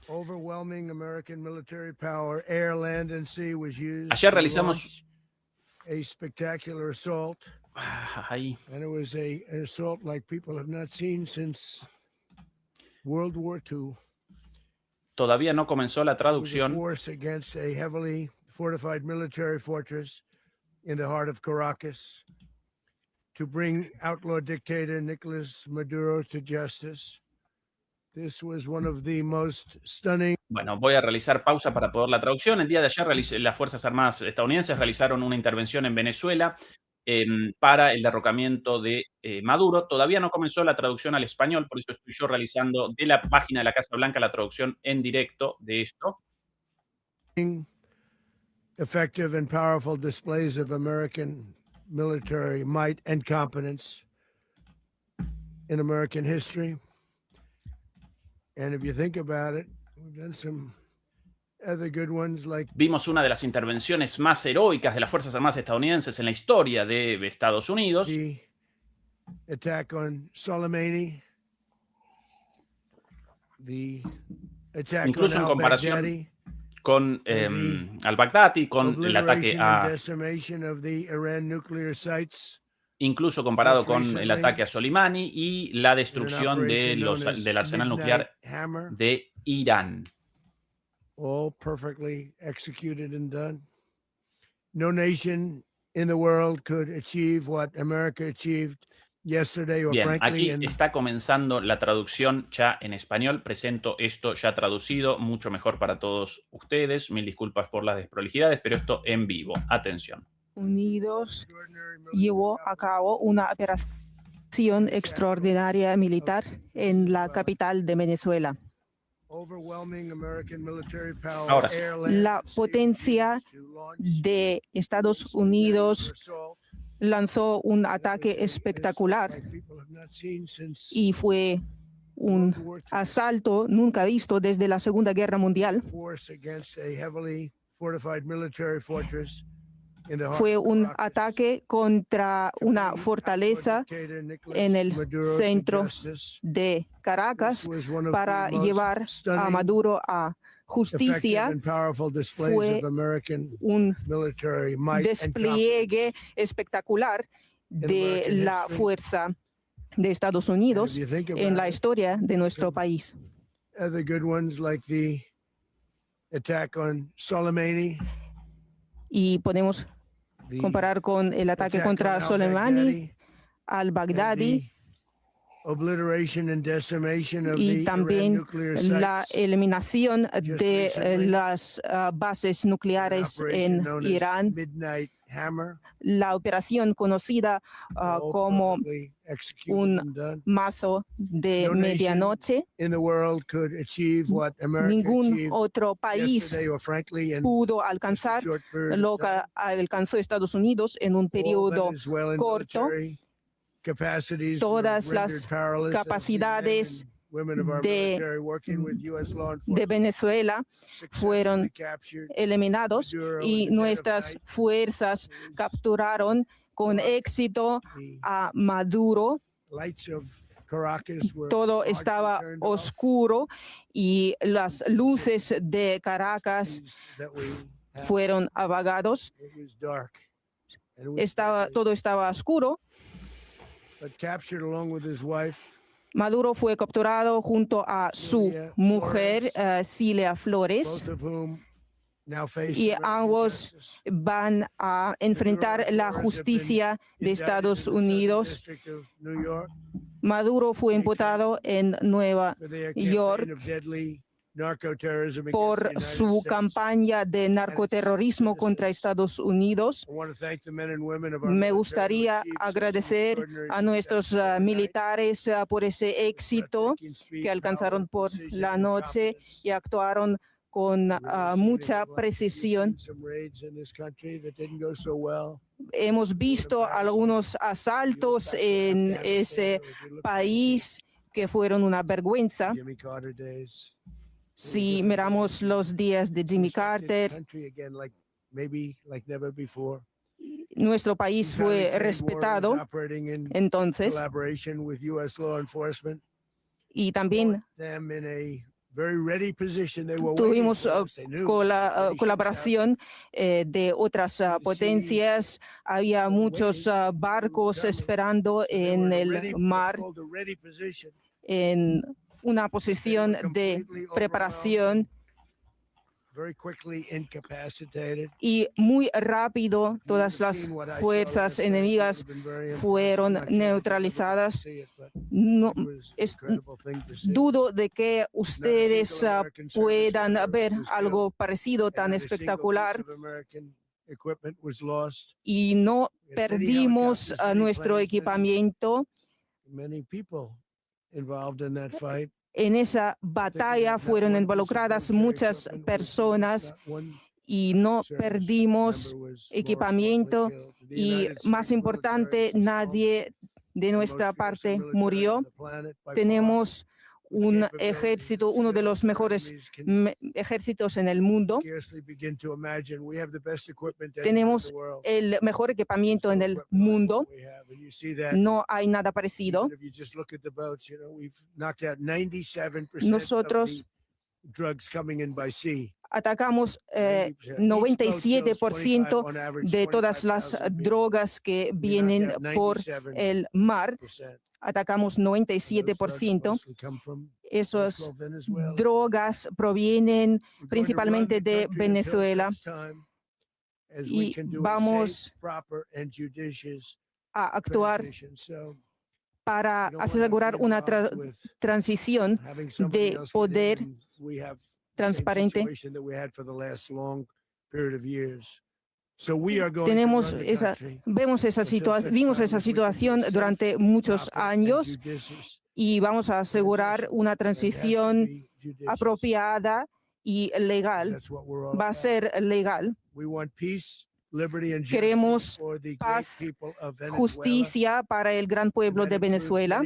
Overwhelming American military power, air, land, and sea was used. Ayer realizamos a spectacular assault. And it was an assault like people have not seen since World War II. Todavía no comenzó la traducción. Force against a heavily fortified military fortress in the heart of Caracas to bring outlaw dictator Nicolas Maduro to justice. This was one of the most stunning. Bueno, voy a realizar pausa para poder la traducción. El día de ayer las Fuerzas Armadas estadounidenses realizaron una intervención en Venezuela para el derrocamiento de Maduro. Todavía no comenzó la traducción al español, por eso estoy yo realizando de la página de la Casa Blanca la traducción en directo de esto. Effective and powerful displays of American military might and competence in American history. And if you think about it, we've done some other good ones like. Vimos una de las intervenciones más heroicas de las Fuerzas Armadas estadounidenses en la historia de Estados Unidos. The attack on Soleimani. The attack incluso on en comparación con al-Baghdadi, con el ataque a. Incluso comparado con el ataque a Soleimani y la destrucción del arsenal nuclear de Irán. All perfectly executed and done. No nation in the world could achieve what America achieved yesterday or Bien, frankly. aquí está comenzando la traducción ya en español. Presento esto ya traducido, mucho mejor para todos ustedes. Mil disculpas por las desprolijidades, pero esto en vivo. Atención. Unidos llevó a cabo una operación extraordinaria militar en la capital de Venezuela. Ahora sí. La potencia de Estados Unidos lanzó un ataque espectacular y fue un asalto nunca visto desde la Segunda Guerra Mundial. force against a heavily fortified military fortress in the heart Fue of un Caracas. ataque contra una fortaleza Dictator Nicolas en el Maduro to centro justice. de Caracas This was one of para the most llevar a stunning, Maduro a effective justicia. and powerful displays Fue of American Un military might and despliegue competence. espectacular de American la history. fuerza de Estados And if Unidos you think en about la it, historia de nuestro país. other good ones like the attack on Soleimani, Y podemos the comparar con el ataque attack contra on Soleimani, and al-Baghdadi, the obliteration and decimation of y the Iran también nuclear la sites, eliminación just de recently, las bases an nucleares operation en known as Irán, Midnight Hammer, la operación conocida all como perfectly executed un and done. mazo de No nation medianoche. in the world could achieve what America Ningún achieved otro país yesterday, or frankly in pudo just a alcanzar short period lo of que time. alcanzó Estados Unidos en un All periodo Venezuelan corto. military capacities were Todas rendered las powerless as the men capacidades and women of our de- military working with US law de enforcement Venezuela fueron successfully captured. eliminados Maduro y in the dead of nuestras night fuerzas was capturaron con dark. éxito The a Maduro. lights of Caracas were Todo largely estaba turned off. oscuro y las luces de Caracas Things that we had, fueron apagados. it was dark. And it was deadly. Todo estaba oscuro. But captured along with his wife, Maduro fue capturado junto a su Cilia mujer, Flores, Cilia Flores, both of whom now face y American ambos justice. van a enfrentar la justicia de Estados Unidos. Maduro fue imputado en Nueva York por su campaña de narcoterrorismo contra Estados Unidos. Me gustaría agradecer a nuestros militares por ese éxito que alcanzaron por la noche y actuaron con mucha precisión. Hemos visto algunos asaltos en ese país que fueron una vergüenza. Si miramos los días de Jimmy Carter, nuestro país fue respetado entonces, y también tuvimos colaboración de otras potencias. Había muchos barcos esperando en el mar en una posición de preparación, y muy rápido todas las fuerzas enemigas fueron neutralizadas. No, dudo de que ustedes puedan ver algo parecido tan espectacular, y no perdimos nuestro equipamiento. En esa batalla fueron involucradas muchas personas y no perdimos equipamiento, y más importante, nadie de nuestra parte murió. Tenemos un ejército, uno de los mejores ejércitos en el mundo. Tenemos el mejor equipamiento en el mundo. No hay nada parecido. Nosotros atacamos 97% de todas las drogas que vienen por el mar. Atacamos 97%. Esas drogas provienen principalmente de Venezuela, y vamos a actuar para asegurar una transición de poder transparente. Vimos esa situación durante muchos años, y vamos a asegurar una transición apropiada y legal. Va a ser legal. Queremos paz, justicia para el gran pueblo de Venezuela.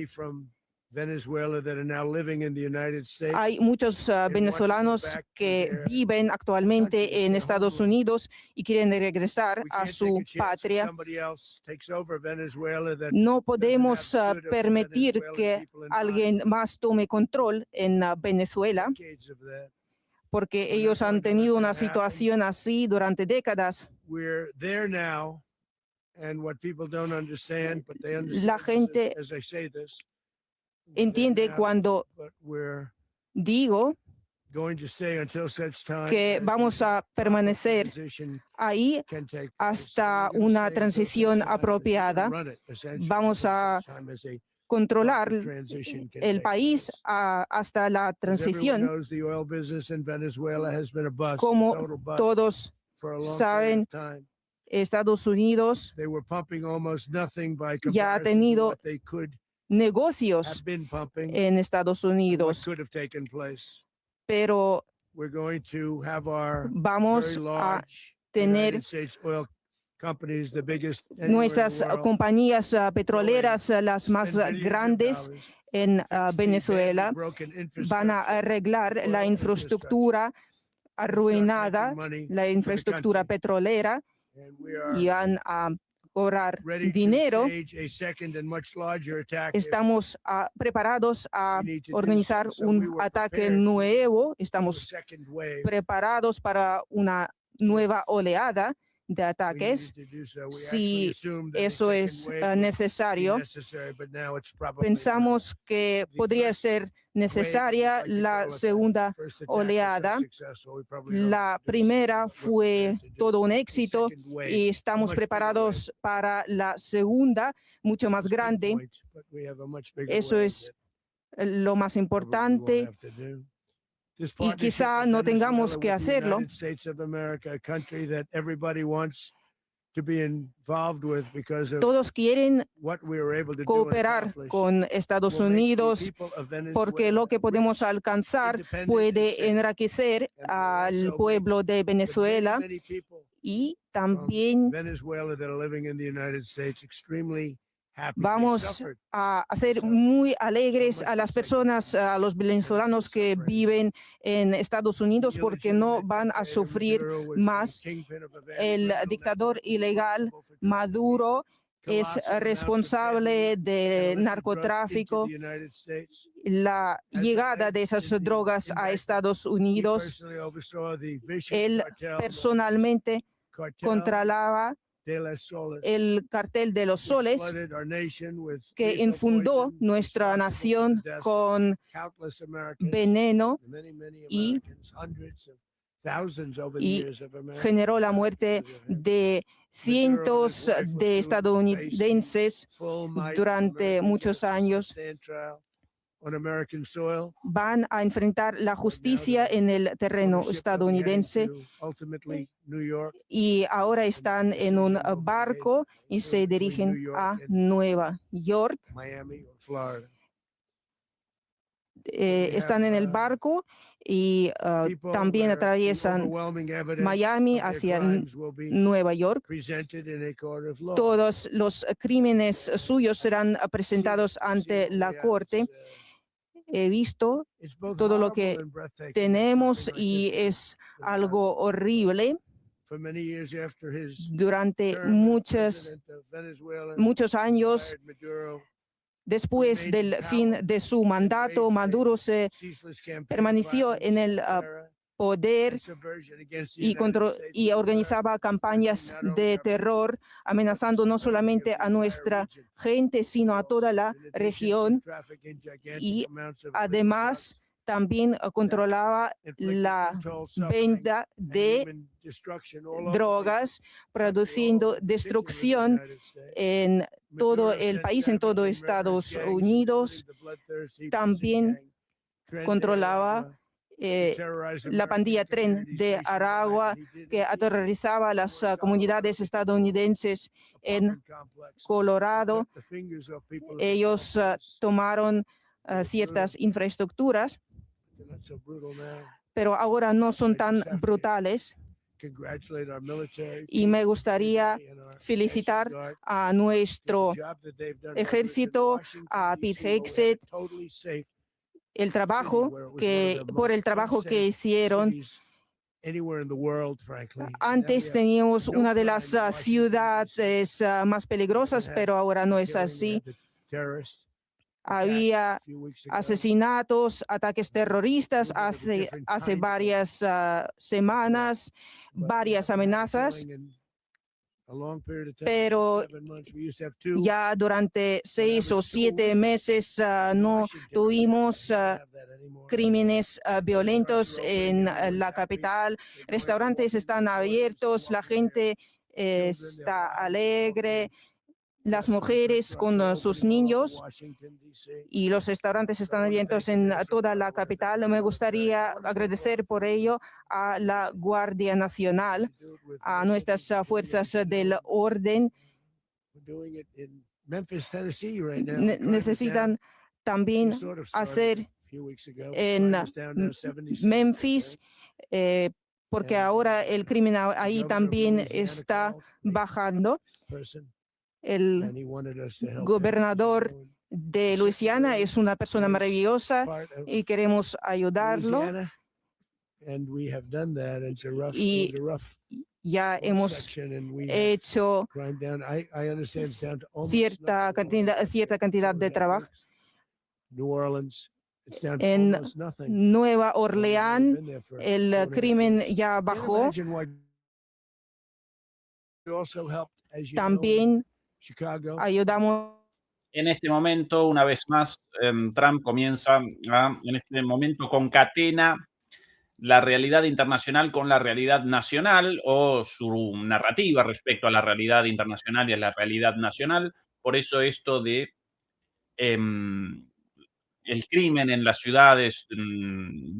Venezuela that are now living in the United States. Hay muchos venezolanos que viven actualmente en Estados Unidos y quieren regresar We a can't su take a chance that patria. somebody else takes over Venezuela that No doesn't podemos have good of the permitir Venezuelan que people in mind. alguien más tome control en Venezuela, Decades of that. porque We're not ellos han going to let tenido that una happen. situación así durante décadas. We're there now, and what people don't understand, but they understand La gente as I say this. we're there entiende now, cuando but we're digo going to stay until such time que as the vamos a proper permanecer transition ahí can take place. hasta So we're gonna una stay until such transición time as we're gonna apropiada. run it, essentially, Vamos until a such time as a controlar proper transition can el take país place. hasta la As everyone transición. knows, the oil business in Venezuela has been a bust, Como a total bust todos for a long saben, period of time. Estados Unidos They were pumping almost nothing by ya ha comparison to tenido what they could negocios have been pumping en Estados and what Unidos, could have taken place. pero We're going to have our vamos very a large tener United States oil companies, the biggest anywhere in the nuestras world, compañías petroleras, las más spend billions of grandes dollars, en fix the badly Venezuela, broken van a infrastructure, arreglar la oil infraestructura arruinada, making money la for the infraestructura country. petrolera, and we are y van a cobrar ready to dinero. stage a second and much larger attack. Estamos preparados a We need to do organizar so. So we un were ataque prepared for nuevo. a Estamos second wave. preparados para una nueva oleada de We ataques. needed to do so. We Si actually assumed that a eso second es wave would be necesario, necessary, but now it's probably pensamos que The podría first ser necesaria wave, like to la call it that, segunda first attack was so oleada. successful, we probably don't La have to do primera something, but we're fue prepared to do todo un a éxito second wave, y a estamos much bigger preparados wave. para la segunda, mucho más It's a big grande. point, but we have a much bigger Eso wave es that lo más probably we won't importante. have to do. This Y partnership quizá with no tengamos Venezuela que with the hacerlo. United States of America, a country that everybody wants to be involved with because of Todos quieren what we were able to do and cooperar accomplish, con Estados will make the Unidos people of porque Venezuela lo que podemos rich, alcanzar independent, and puede safe. enriquecer And will al also pueblo make de the Venezuela many people y from también Venezuela that are living in the United States extremely happy. They vamos suffered. a hacer muy alegres a las personas, a los venezolanos que viven en Estados Unidos porque no van a sufrir más. El dictador ilegal Maduro es responsable de narcotráfico, la llegada de esas drogas a Estados Unidos. Él personalmente controlaba el cartel de los soles que infundó nuestra nación con veneno y generó la muerte de cientos de estadounidenses durante muchos años. Van a enfrentar la justicia en el terreno estadounidense y ahora están en un barco y se dirigen a Nueva York. Están en el barco y también atraviesan Miami hacia Nueva York. Todos los crímenes suyos serán presentados ante la corte. He visto todo lo que tenemos y es algo horrible. Durante muchos años, después del fin de su mandato, Maduro se permaneció en el poder y organizaba campañas de terror, amenazando no solamente a nuestra gente, sino a toda la región. Y además también controlaba la venta de drogas, produciendo destrucción en todo el país, en todo Estados Unidos. También controlaba la pandilla Tren de Aragua, que aterrorizaba a las comunidades estadounidenses en Colorado. Ellos tomaron ciertas infraestructuras, pero ahora no son tan brutales. congratulate our military y me gustaría and our felicitar National Guard a for nuestro the job that they've done ejército, Washington, a D.C., Pete where we have Hegseth, a totally safe el trabajo por el trabajo que hicieron. cities anywhere in the world, frankly. And now Antes we have teníamos no una de crime las in Washington, ciudades más peligrosas, had pero ahora no es killing, we así. had the terrorist attack Había a few weeks ago. asesinatos, ataques terroristas Movement of a different hace kind of varias semanas, But varias we haven't had amenazas, killing in a long period of time, pero 7 months. We used to have 2. ya durante 6 o 7 meses no tuvimos crímenes violentos en la capital. Restaurantes están abiertos, la gente está alegre, las mujeres con sus niños, y los restaurantes están abiertos en toda la capital. Me gustaría agradecer por ello a la Guardia Nacional, a nuestras fuerzas del orden. Necesitan también hacer en Memphis, porque ahora el crimen ahí también está bajando. El gobernador de Luisiana es una persona maravillosa y queremos ayudarlo. Y ya hemos hecho cierta cantidad de trabajo. En Nueva Orleans el crimen ya bajó. También ayudamos. En este momento, una vez más, Trump comienza en este momento concatena la realidad internacional con la realidad nacional, o su narrativa respecto a la realidad internacional y a la realidad nacional. Por eso esto de el crimen en las ciudades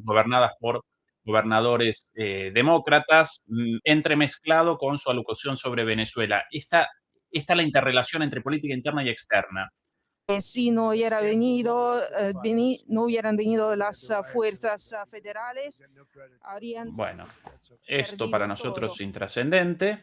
gobernadas por gobernadores demócratas, entremezclado con su alocución sobre Venezuela. Esta es la interrelación entre política interna y externa. Si no hubiera no hubieran venido las fuerzas federales, habrían Bueno, esto para nosotros todo. es intrascendente.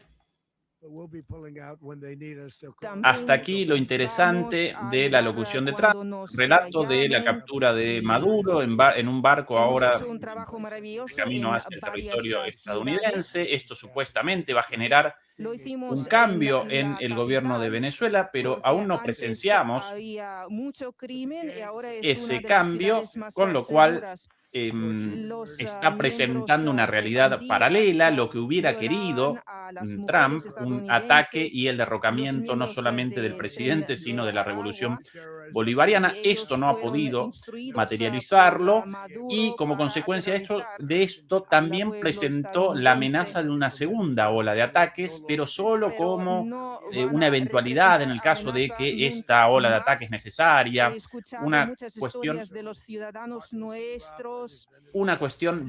También Hasta aquí lo interesante de la locución de Trump. Relato de la captura de Maduro en un barco ahora hecho un trabajo maravilloso camino en hacia el varias territorio ciudades. estadounidense. Esto supuestamente va a generar Lo hicimos un cambio en en la el gobierno de capital, Venezuela, pero porque aún no antes presenciamos había mucho crimen y ahora es ese una de las cambio, ciudades más con lo cual seguras. Los está presentando miembros una de realidad pandillas paralela, lo que hubiera violaban querido a las Trump, mujeres un ataque estadounidenses, y el los derrocamiento no miembros solamente del del presidente, Tren sino de de la revolución Aragua, bolivariana. y ellos Esto no ha fueron podido instruidos materializarlo, por Maduro y como para consecuencia aterrorizar de esto al también pueblo presentó la estadounidense, amenaza de una segunda ola de ataques, pero solo pero como no van una a eventualidad en representar el caso de amenaza que esta ola de más. ataques es He necesaria, escuchado una muchas cuestión historias de los ciudadanos nuestros,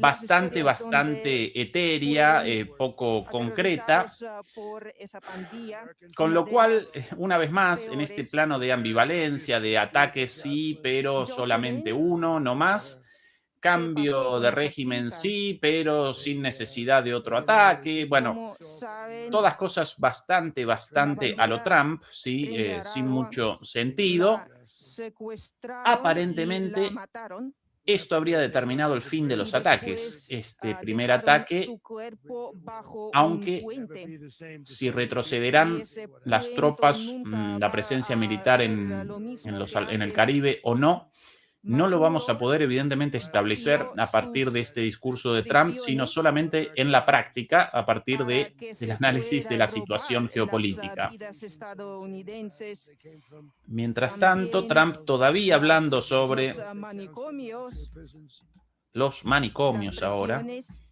bastante, historias donde etérea, fueron poco concreta, aterrorizados por esa pandilla, con una lo de cual, las una vez más, en este peores. plano de ambivalencia, de ataques sí, pero solamente uno, no más. Cambio de con esa régimen chica? sí, pero sin necesidad de otro ataque. Bueno, Como saben, todas cosas bastante a lo pandilla Trump, sí, Tren de sin Aragua mucho sentido. la secuestraron y la Aparentemente, mataron. esto habría determinado el fin de los Y ataques. después, Este primer dejaron ataque, su cuerpo bajo un aunque puente. si retrocederán Ese las puente tropas, nunca la va presencia a militar ser en lo mismo que el antes. Caribe o no, no lo vamos a Maduro poder evidentemente establecer estableció a partir de sus este discurso de Trump, sino prisiones solamente en la práctica, a partir para que del se análisis de pueda la robar situación las geopolítica. vidas estadounidenses. Mientras tanto, También Trump todavía hablando sobre los manicomios, los las manicomios ahora, prisiones,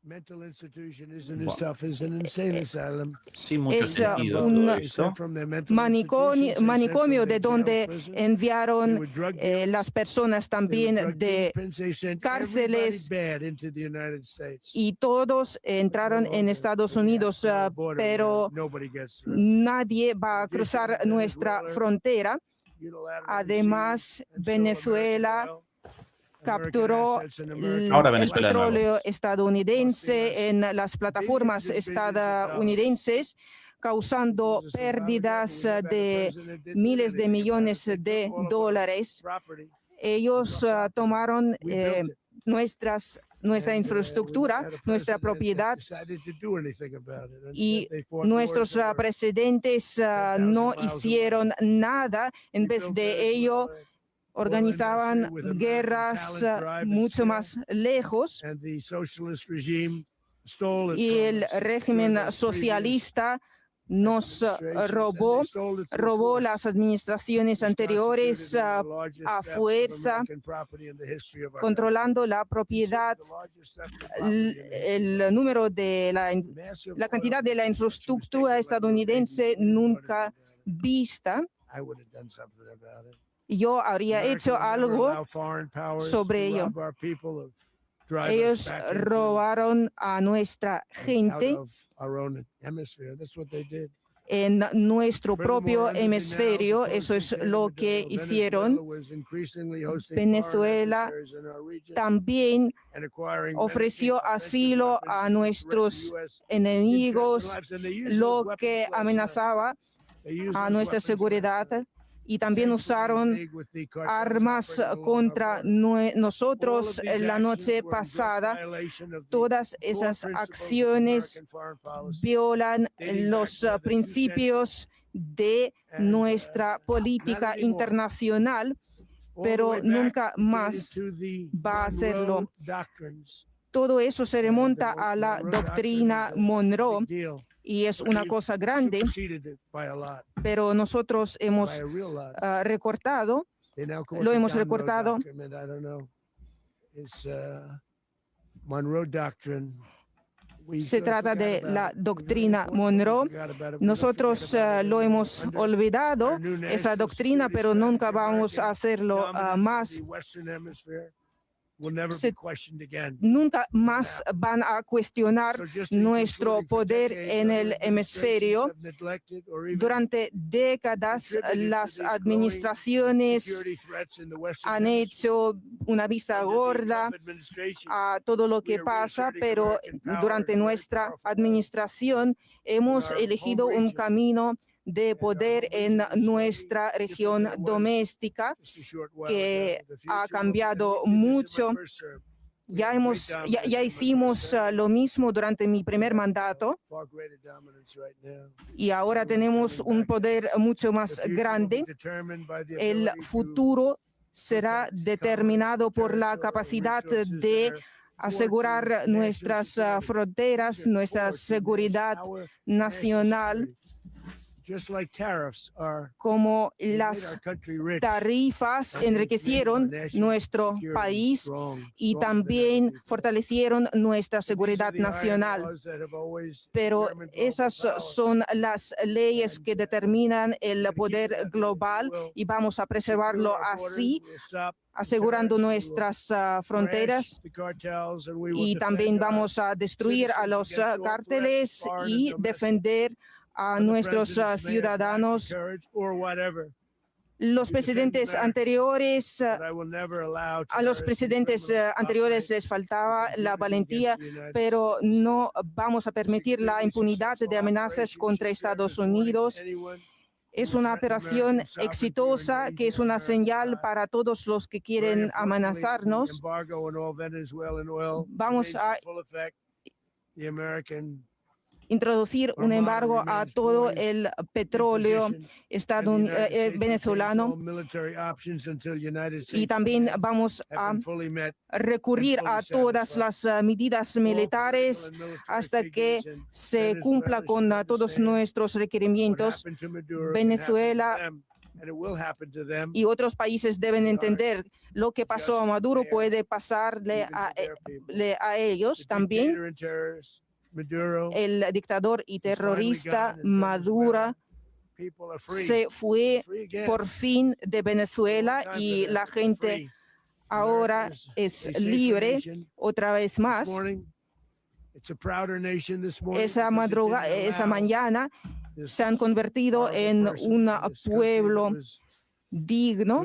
mental institution isn't as tough as an insane asylum. sin mucho es sentido todo un esto. manicomio de donde enviaron las personas también de cárceles, y todos entraron en Estados Unidos, pero nadie va a cruzar nuestra frontera. Además, Venezuela capturó Ahora el Venezuela de nuevo. petróleo estadounidense en las plataformas estadounidenses, causando pérdidas de miles de millones de dólares. Ellos tomaron nuestra infraestructura, nuestra propiedad, y nuestros presidentes no hicieron nada. En vez de ello, organizaban guerras mucho más lejos, y el régimen socialista nos robó las administraciones anteriores a fuerza, controlando la propiedad, el número de la cantidad de la infraestructura estadounidense nunca vista. Yo habría hecho algo sobre ello. Ellos robaron a nuestra gente en nuestro propio hemisferio. Eso es lo que hicieron. Venezuela también ofreció asilo a nuestros enemigos, lo que amenazaba a nuestra seguridad, y también usaron armas contra nosotros la noche pasada. Todas esas acciones violan los principios de nuestra política internacional, pero nunca más va a hacerlo. Todo eso se remonta a la doctrina Monroe, y es una cosa grande, pero nosotros hemos recortado, lo hemos recortado. Se trata de la doctrina Monroe. Nosotros lo hemos olvidado, esa doctrina, pero nunca vamos a hacerlo más. Nunca más van a cuestionar nuestro poder en el hemisferio. Durante décadas, las administraciones han hecho una vista gorda a todo lo que pasa, pero durante nuestra administración hemos elegido un camino de poder en nuestra región doméstica que ha cambiado mucho. Ya hicimos lo mismo durante mi primer mandato, y ahora tenemos un poder mucho más grande. El futuro será determinado por la capacidad de asegurar nuestras fronteras, nuestra seguridad nacional. Como las tarifas enriquecieron nuestro país y también fortalecieron nuestra seguridad nacional. Pero esas son las leyes que determinan el poder global, y vamos a preservarlo así, asegurando nuestras fronteras, y también vamos a destruir a los cárteles y defender a nuestros ciudadanos. Los presidentes anteriores, a los presidentes anteriores les faltaba la valentía, pero no vamos a permitir la impunidad de amenazas contra Estados Unidos. Es una operación exitosa que es una señal para todos los que quieren amenazarnos. Vamos a introducir un embargo a todo el petróleo venezolano, y también vamos a recurrir a todas las medidas militares hasta que se cumpla con todos nuestros requerimientos. Venezuela y otros países deben entender lo que pasó a Maduro puede pasarle a ellos también. El dictador y terrorista Maduro se fue por fin de Venezuela, y la gente ahora es libre otra vez más. Esa mañana se han convertido en un pueblo digno.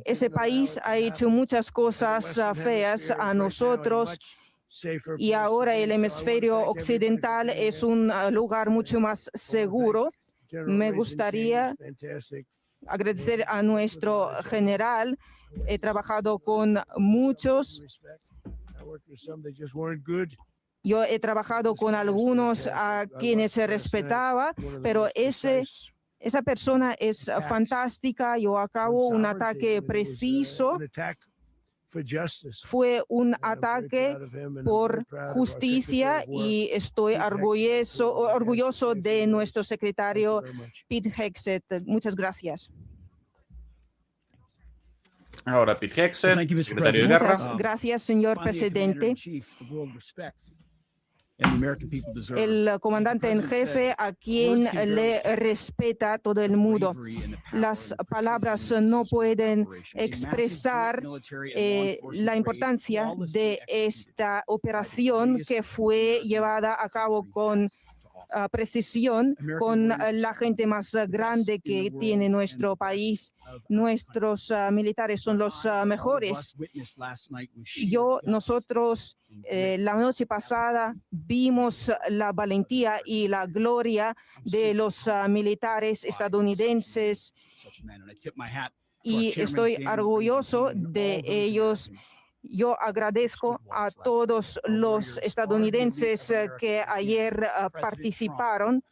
Ese país ha hecho muchas cosas feas a nosotros y ahora el hemisferio occidental es un lugar mucho más seguro. Me gustaría agradecer a nuestro general. He trabajado con muchos. Yo he trabajado con algunos a quienes se respetaba, pero esa persona es fantástica. Yo acabo un ataque preciso. Fue un ataque por justicia y estoy orgulloso de nuestro secretario Pete Hegseth. Muchas gracias. Ahora Pete Hegseth, secretario de Guerra. Muchas gracias, señor presidente. El comandante en jefe a quien le respeta todo el mundo. Las palabras no pueden expresar la importancia de esta operación que fue llevada a cabo con precisión, con la gente más grande que tiene nuestro país. Nuestros militares son los mejores. Nosotros la noche pasada vimos la valentía y la gloria de los militares estadounidenses y estoy orgulloso de ellos. Yo agradezco a todos los estadounidenses que ayer participaron.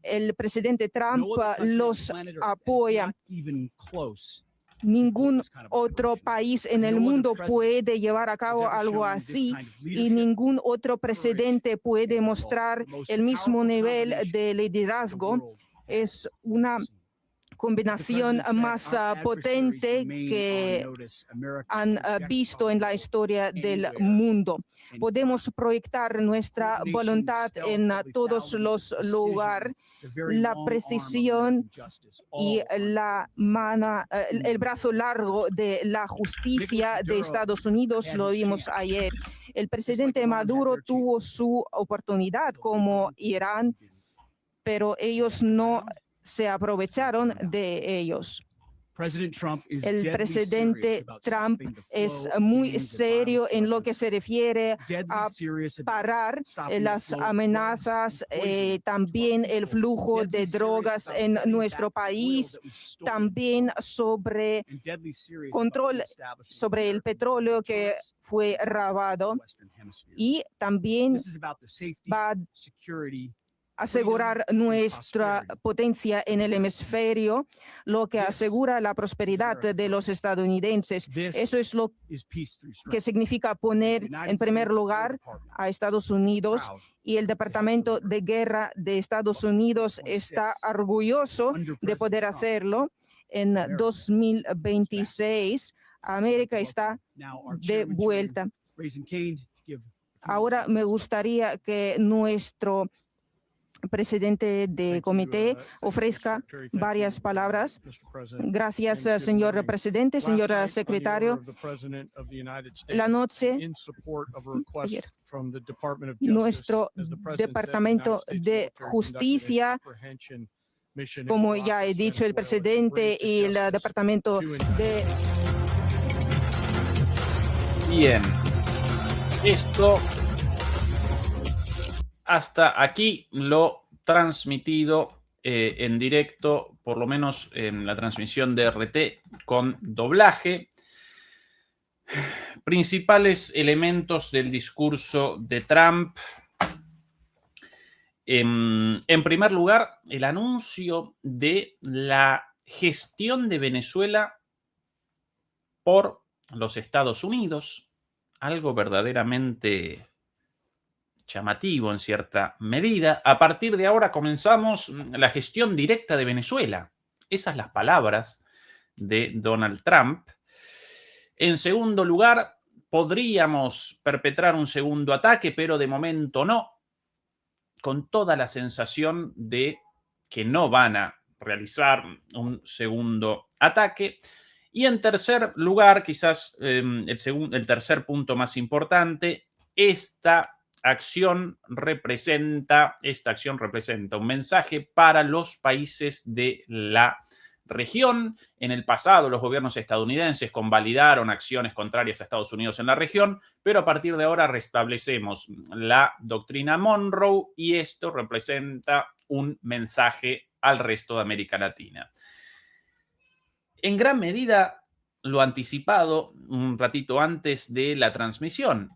El presidente Trump los apoya. Ningún otro país en el mundo puede llevar a cabo algo así y ningún otro presidente puede mostrar el mismo nivel de liderazgo. Es una combinación más potente que han visto en la historia del mundo. Podemos proyectar nuestra voluntad en todos los lugares. La precisión y el brazo largo de la justicia de Estados Unidos lo vimos ayer. El presidente Maduro tuvo su oportunidad como Irán, pero ellos no se aprovecharon de ellos. El presidente Trump es muy serio en lo que se refiere a parar las amenazas, también el flujo de drogas en nuestro país, también sobre control sobre el petróleo que fue robado y también va a asegurar nuestra potencia en el hemisferio, lo que asegura la prosperidad de los estadounidenses. Eso es lo que significa poner en primer lugar a Estados Unidos, y el Departamento de Guerra de Estados Unidos está orgulloso de poder hacerlo. En 2026, América está de vuelta. Ahora me gustaría que nuestro presidente de comité ofrezca varias palabras. Gracias, señor presidente, señor secretario. La noche ayer, nuestro Departamento de Justicia, como ya he dicho, el presidente y el Departamento de... Bien, esto hasta aquí lo transmitido en directo, por lo menos en la transmisión de RT con doblaje. Principales elementos del discurso de Trump. En primer lugar, el anuncio de la gestión de Venezuela por los Estados Unidos, algo verdaderamente llamativo en cierta medida. A partir de ahora comenzamos la gestión directa de Venezuela. Esas las palabras de Donald Trump. En segundo lugar, podríamos perpetrar un segundo ataque, pero de momento no, con toda la sensación de que no van a realizar un segundo ataque. Y en tercer lugar, quizás el tercer punto más importante, esta acción representa un mensaje para los países de la región. En el pasado, los gobiernos estadounidenses convalidaron acciones contrarias a Estados Unidos en la región, pero a partir de ahora restablecemos la doctrina Monroe y esto representa un mensaje al resto de América Latina. En gran medida lo anticipado un ratito antes de la transmisión.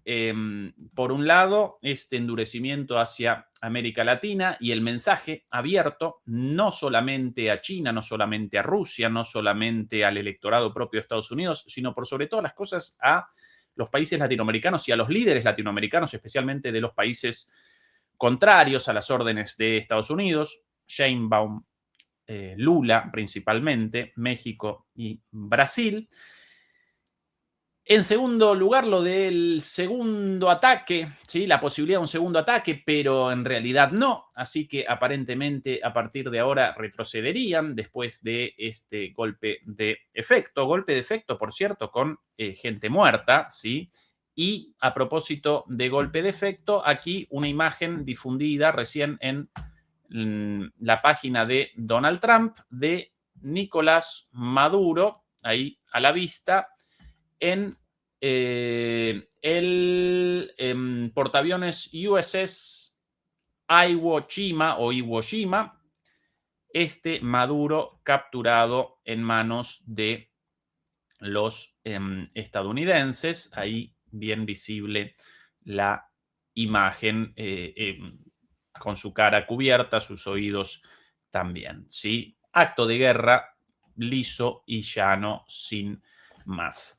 Por un lado, este endurecimiento hacia América Latina y el mensaje abierto no solamente a China, no solamente a Rusia, no solamente al electorado propio de Estados Unidos, sino por sobre todas las cosas a los países latinoamericanos y a los líderes latinoamericanos, especialmente de los países contrarios a las órdenes de Estados Unidos, Sheinbaum, Lula principalmente, México y Brasil. En segundo lugar, lo del segundo ataque, ¿sí? La posibilidad de un segundo ataque, pero en realidad no. Así que aparentemente a partir de ahora retrocederían después de este golpe de efecto. Golpe de efecto, por cierto, con gente muerta, ¿sí? Y a propósito de golpe de efecto, aquí una imagen difundida recién en la página de Donald Trump de Nicolás Maduro, ahí a la vista, en el portaaviones USS Iwo Jima o Iwo Jima, Maduro capturado en manos de los estadounidenses, ahí bien visible la imagen con su cara cubierta, sus oídos también, ¿sí? Acto de guerra liso y llano, sin más.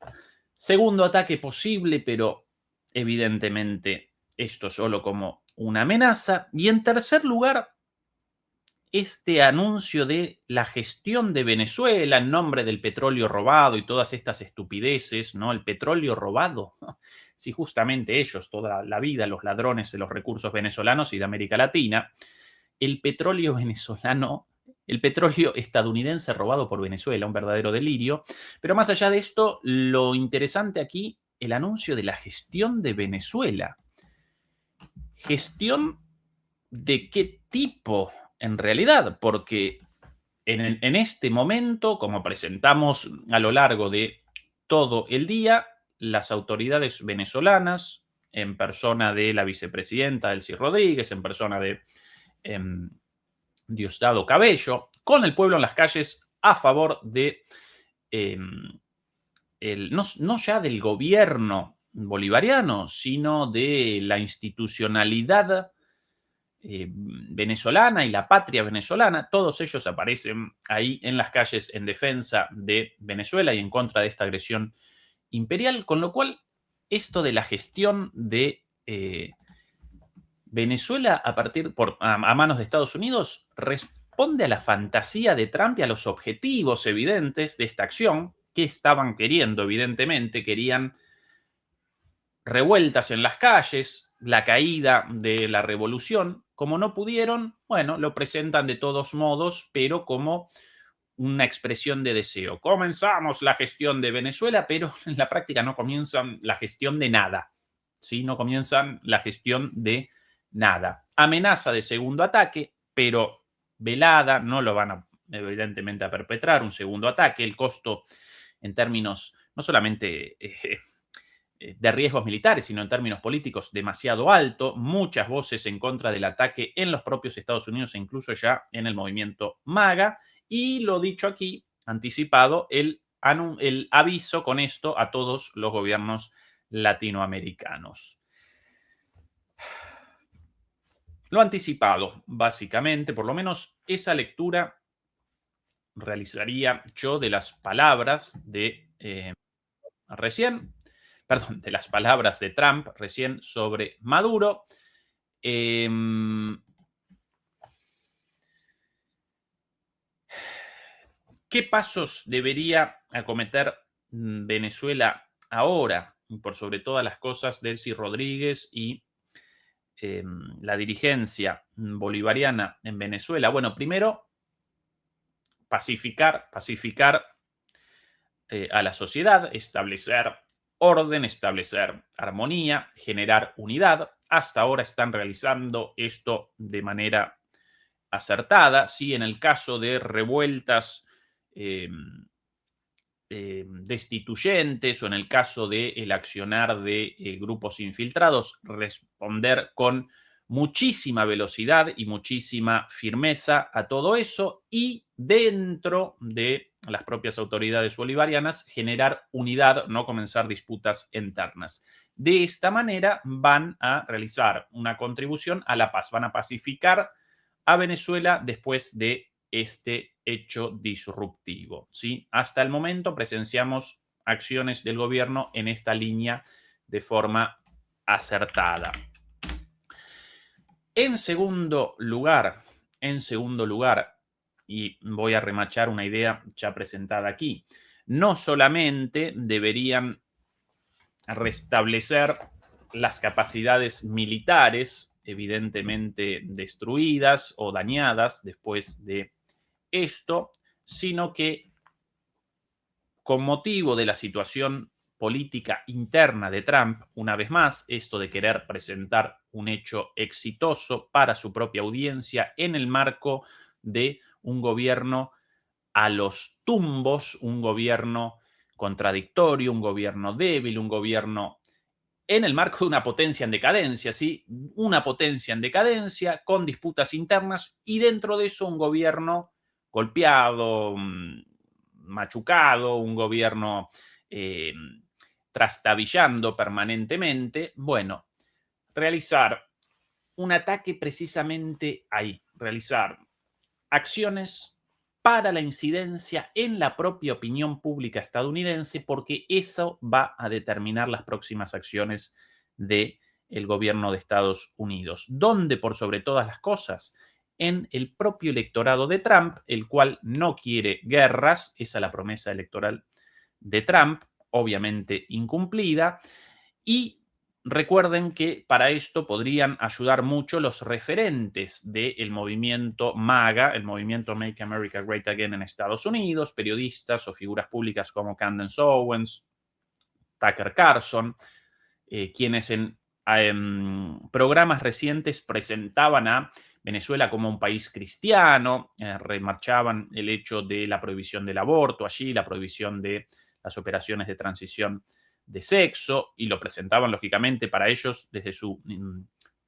Segundo ataque posible, pero evidentemente esto solo como una amenaza. Y en tercer lugar, este anuncio de la gestión de Venezuela en nombre del petróleo robado y todas estas estupideces, ¿no? El petróleo robado. Si justamente ellos, toda la vida, los ladrones de los recursos venezolanos y de América Latina, el petróleo venezolano, el petróleo estadounidense robado por Venezuela, un verdadero delirio. Pero más allá de esto, lo interesante aquí, el anuncio de la gestión de Venezuela. ¿Gestión de qué tipo en realidad? Porque en este momento, como presentamos a lo largo de todo el día, las autoridades venezolanas, en persona de la vicepresidenta Delcy Rodríguez, en persona de Diosdado Cabello, con el pueblo en las calles a favor de, no ya del gobierno bolivariano, sino de la institucionalidad venezolana y la patria venezolana. Todos ellos aparecen ahí en las calles en defensa de Venezuela y en contra de esta agresión imperial, con lo cual esto de la gestión de Venezuela a manos de Estados Unidos responde a la fantasía de Trump y a los objetivos evidentes de esta acción que estaban queriendo, evidentemente. Querían revueltas en las calles, la caída de la revolución. Como no pudieron, bueno, lo presentan de todos modos, pero como una expresión de deseo. Comenzamos la gestión de Venezuela, pero en la práctica no comienzan la gestión de nada. ¿Sí? No comienzan la gestión de nada. Amenaza de segundo ataque, pero velada, no lo van evidentemente a perpetrar un segundo ataque. El costo en términos no solamente de riesgos militares, sino en términos políticos demasiado alto. Muchas voces en contra del ataque en los propios Estados Unidos e incluso ya en el movimiento MAGA. Y lo dicho aquí, anticipado, el aviso con esto a todos los gobiernos latinoamericanos. Lo anticipado, básicamente, por lo menos esa lectura realizaría yo de las palabras de de las palabras de Trump recién sobre Maduro. ¿Qué pasos debería acometer Venezuela ahora? Por sobre todas las cosas, Delcy Rodríguez y la dirigencia bolivariana en Venezuela. Bueno, primero, pacificar a la sociedad, establecer orden, establecer armonía, generar unidad. Hasta ahora están realizando esto de manera acertada. Sí, en el caso de revueltas destituyentes o en el caso del accionar de grupos infiltrados, responder con muchísima velocidad y muchísima firmeza a todo eso y dentro de las propias autoridades bolivarianas generar unidad, no comenzar disputas internas. De esta manera van a realizar una contribución a la paz, van a pacificar a Venezuela después de este hecho disruptivo, ¿sí? Hasta el momento presenciamos acciones del gobierno en esta línea de forma acertada. En segundo lugar, y voy a remachar una idea ya presentada aquí, no solamente deberían restablecer las capacidades militares, evidentemente destruidas o dañadas después de esto, sino que con motivo de la situación política interna de Trump, una vez más, esto de querer presentar un hecho exitoso para su propia audiencia en el marco de un gobierno a los tumbos, un gobierno contradictorio, un gobierno débil, un gobierno en el marco de una potencia en decadencia, ¿sí? Una potencia en decadencia con disputas internas y dentro de eso un gobierno golpeado, machucado, un gobierno trastabillando permanentemente. Bueno, realizar un ataque precisamente ahí, realizar acciones para la incidencia en la propia opinión pública estadounidense, porque eso va a determinar las próximas acciones del gobierno de Estados Unidos. ¿Dónde, por sobre todas las cosas? En el propio electorado de Trump, el cual no quiere guerras, esa es la promesa electoral de Trump, obviamente incumplida, y recuerden que para esto podrían ayudar mucho los referentes del movimiento MAGA, el movimiento Make America Great Again en Estados Unidos, periodistas o figuras públicas como Candace Owens, Tucker Carlson, quienes en programas recientes presentaban a Venezuela como un país cristiano, remarchaban el hecho de la prohibición del aborto allí, la prohibición de las operaciones de transición de sexo, y lo presentaban lógicamente para ellos desde su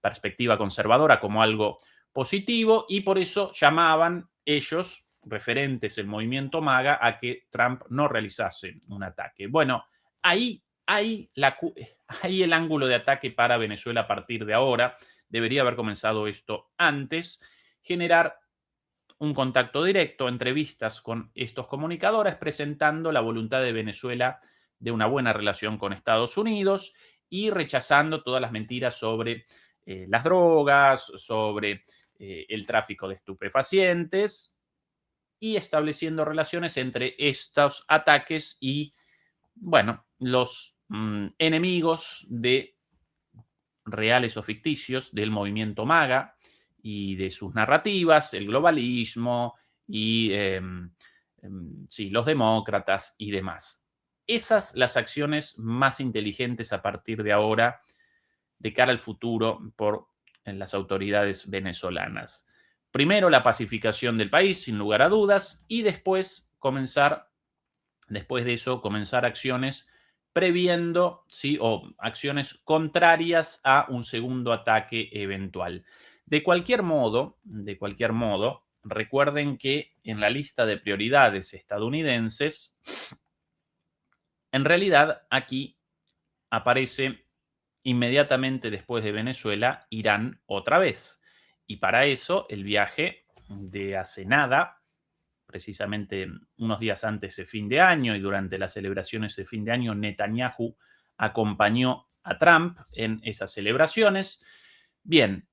perspectiva conservadora como algo positivo, y por eso llamaban ellos, referentes del movimiento MAGA, a que Trump no realizase un ataque. Bueno, ahí el ángulo de ataque para Venezuela a partir de ahora. Debería haber comenzado esto antes, generar un contacto directo, entrevistas con estos comunicadores, presentando la voluntad de Venezuela de una buena relación con Estados Unidos y rechazando todas las mentiras sobre las drogas, sobre el tráfico de estupefacientes y estableciendo relaciones entre estos ataques y, bueno, los enemigos de reales o ficticios del movimiento MAGA y de sus narrativas, el globalismo y sí, los demócratas y demás. Esas las acciones más inteligentes a partir de ahora de cara al futuro por las autoridades venezolanas. Primero la pacificación del país, sin lugar a dudas, y después de eso, comenzar acciones previendo, ¿sí? O acciones contrarias a un segundo ataque eventual. De cualquier modo, recuerden que en la lista de prioridades estadounidenses, en realidad aquí aparece inmediatamente después de Venezuela, Irán otra vez. Y para eso el viaje de hace nada, precisamente unos días antes de fin de año y durante las celebraciones de fin de año, Netanyahu acompañó a Trump en esas celebraciones. Bien,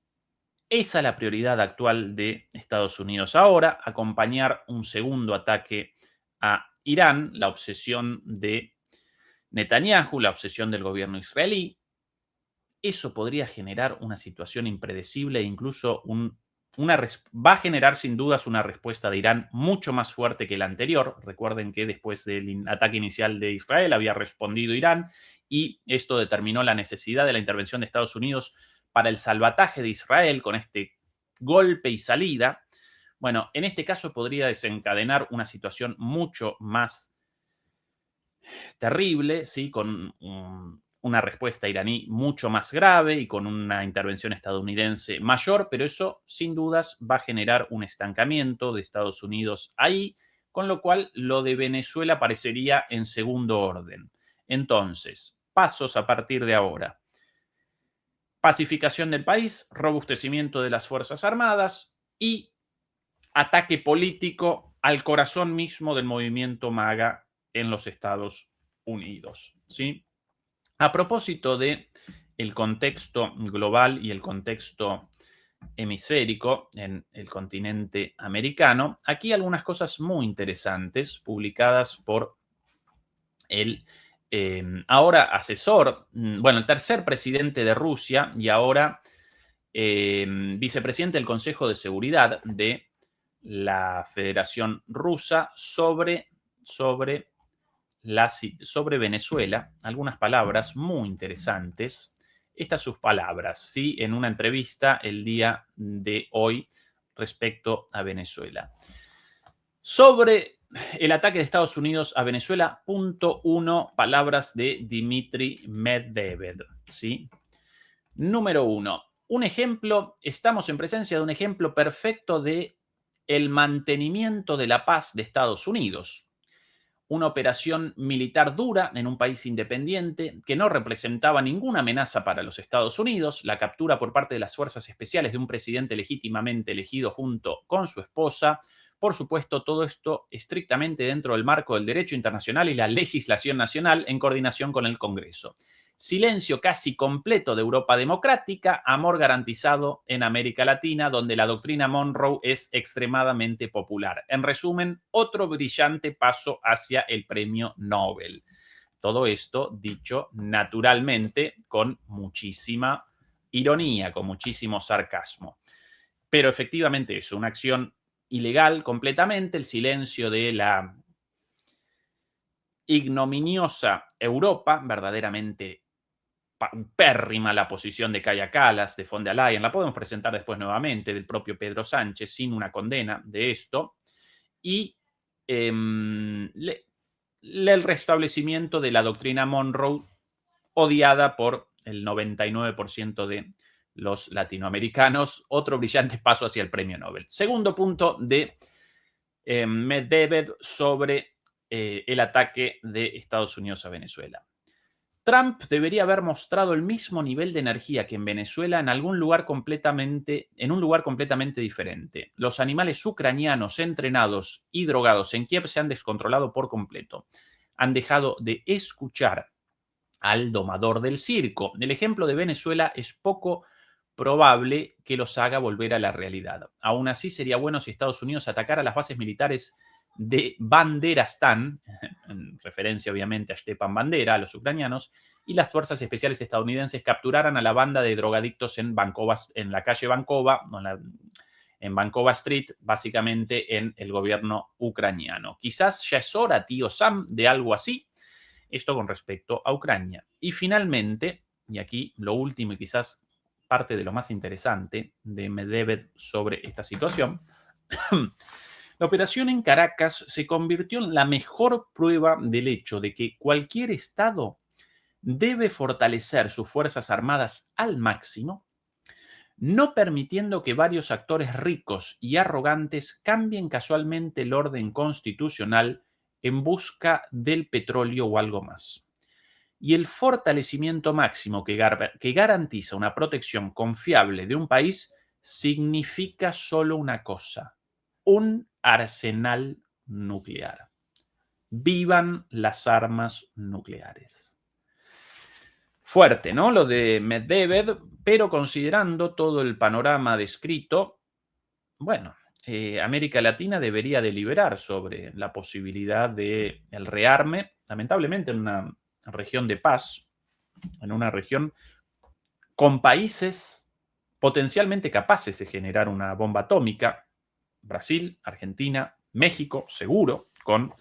esa es la prioridad actual de Estados Unidos ahora, acompañar un segundo ataque a Irán, la obsesión de Netanyahu, la obsesión del gobierno israelí. Eso podría generar una situación impredecible e incluso va a generar sin dudas una respuesta de Irán mucho más fuerte que la anterior. Recuerden que después del ataque inicial de Israel había respondido Irán y esto determinó la necesidad de la intervención de Estados Unidos para el salvataje de Israel con este golpe y salida. Bueno, en este caso podría desencadenar una situación mucho más terrible, ¿sí? Con una respuesta iraní mucho más grave y con una intervención estadounidense mayor, pero eso sin dudas va a generar un estancamiento de Estados Unidos ahí, con lo cual lo de Venezuela parecería en segundo orden. Entonces, pasos a partir de ahora. Pacificación del país, robustecimiento de las Fuerzas Armadas y ataque político al corazón mismo del movimiento MAGA en los Estados Unidos, ¿sí? A propósito de el contexto global y el contexto hemisférico en el continente americano, aquí algunas cosas muy interesantes publicadas por el ahora asesor, bueno, el tercer presidente de Rusia y ahora vicepresidente del Consejo de Seguridad de la Federación Rusa sobre Venezuela, algunas palabras muy interesantes. Estas sus palabras, ¿sí? En una entrevista el día de hoy respecto a Venezuela. Sobre el ataque de Estados Unidos a Venezuela, punto 1, palabras de Dmitry Medvedev, ¿sí? Número 1. Un ejemplo, estamos en presencia de un ejemplo perfecto de el mantenimiento de la paz de Estados Unidos. Una operación militar dura en un país independiente que no representaba ninguna amenaza para los Estados Unidos, la captura por parte de las fuerzas especiales de un presidente legítimamente elegido junto con su esposa. Por supuesto, todo esto estrictamente dentro del marco del derecho internacional y la legislación nacional en coordinación con el Congreso. Silencio casi completo de Europa democrática, amor garantizado en América Latina, donde la doctrina Monroe es extremadamente popular. En resumen, otro brillante paso hacia el premio Nobel. Todo esto dicho naturalmente con muchísima ironía, con muchísimo sarcasmo. Pero efectivamente eso, una acción ilegal completamente, el silencio de la ignominiosa Europa, verdaderamente pérrima la posición de Kaja Kallas, de von der Leyen, la podemos presentar después nuevamente, del propio Pedro Sánchez, sin una condena de esto, y el restablecimiento de la doctrina Monroe, odiada por el 99% de los latinoamericanos, otro brillante paso hacia el premio Nobel. Segundo punto de Medvedev sobre el ataque de Estados Unidos a Venezuela. Trump debería haber mostrado el mismo nivel de energía que en Venezuela en un lugar completamente diferente. Los animales ucranianos entrenados y drogados en Kiev se han descontrolado por completo. Han dejado de escuchar al domador del circo. El ejemplo de Venezuela es poco probable que los haga volver a la realidad. Aún así, sería bueno si Estados Unidos atacara las bases militares de Banderastán, en referencia obviamente a Stepan Bandera, a los ucranianos, y las fuerzas especiales estadounidenses capturaran a la banda de drogadictos en la calle Bankova, en Bankova Street, básicamente en el gobierno ucraniano. Quizás ya es hora, tío Sam, de algo así. Esto con respecto a Ucrania. Y finalmente, y aquí lo último y quizás parte de lo más interesante de Medvedev sobre esta situación, la operación en Caracas se convirtió en la mejor prueba del hecho de que cualquier Estado debe fortalecer sus fuerzas armadas al máximo, no permitiendo que varios actores ricos y arrogantes cambien casualmente el orden constitucional en busca del petróleo o algo más. Y el fortalecimiento máximo que garantiza una protección confiable de un país significa solo una cosa: un arsenal nuclear. Vivan las armas nucleares. Fuerte, ¿no? Lo de Medvedev, pero considerando todo el panorama descrito, bueno, América Latina debería deliberar sobre la posibilidad del rearme, lamentablemente en una región de paz, en una región con países potencialmente capaces de generar una bomba atómica. Brasil, Argentina, México, seguro, con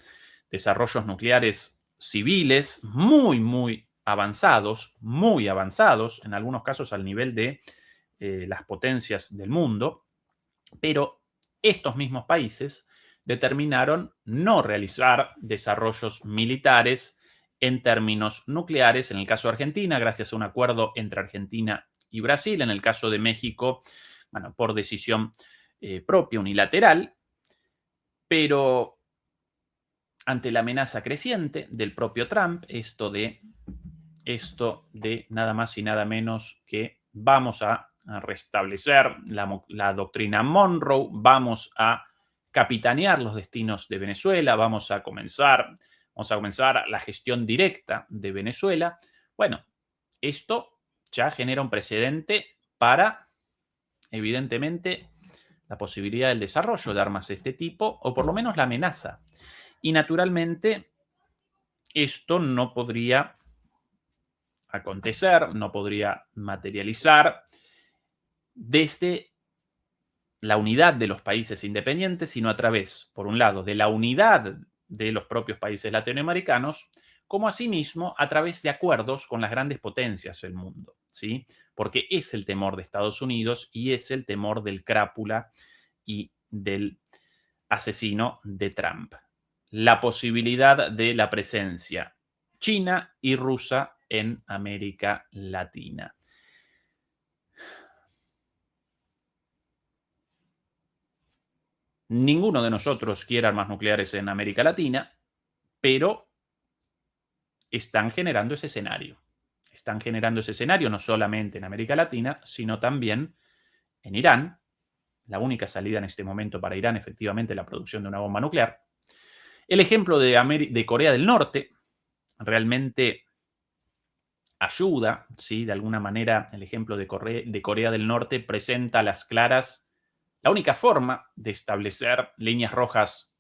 desarrollos nucleares civiles muy avanzados, en algunos casos al nivel de las potencias del mundo, pero estos mismos países determinaron no realizar desarrollos militares en términos nucleares. En el caso de Argentina, gracias a un acuerdo entre Argentina y Brasil. En el caso de México, bueno, por decisión propia, unilateral. Pero ante la amenaza creciente del propio Trump, esto de nada más y nada menos que vamos a restablecer la doctrina Monroe, vamos a capitanear los destinos de Venezuela, vamos a comenzar la gestión directa de Venezuela. Bueno, esto ya genera un precedente para, evidentemente, la posibilidad del desarrollo de armas de este tipo, o por lo menos la amenaza. Y naturalmente, esto no podría acontecer, no podría materializar desde la unidad de los países independientes, sino a través, por un lado, de la unidad de los propios países latinoamericanos, como asimismo a través de acuerdos con las grandes potencias del mundo, ¿sí? Porque es el temor de Estados Unidos y es el temor del crápula y del asesino de Trump. La posibilidad de la presencia china y rusa en América Latina. Ninguno de nosotros quiere armas nucleares en América Latina, pero están generando ese escenario. Están generando ese escenario no solamente en América Latina, sino también en Irán. La única salida en este momento para Irán, efectivamente, es la producción de una bomba nuclear. El ejemplo de Corea del Norte realmente ayuda, ¿sí? De alguna manera, el ejemplo de Corea del Norte presenta a las claras la única forma de establecer líneas rojas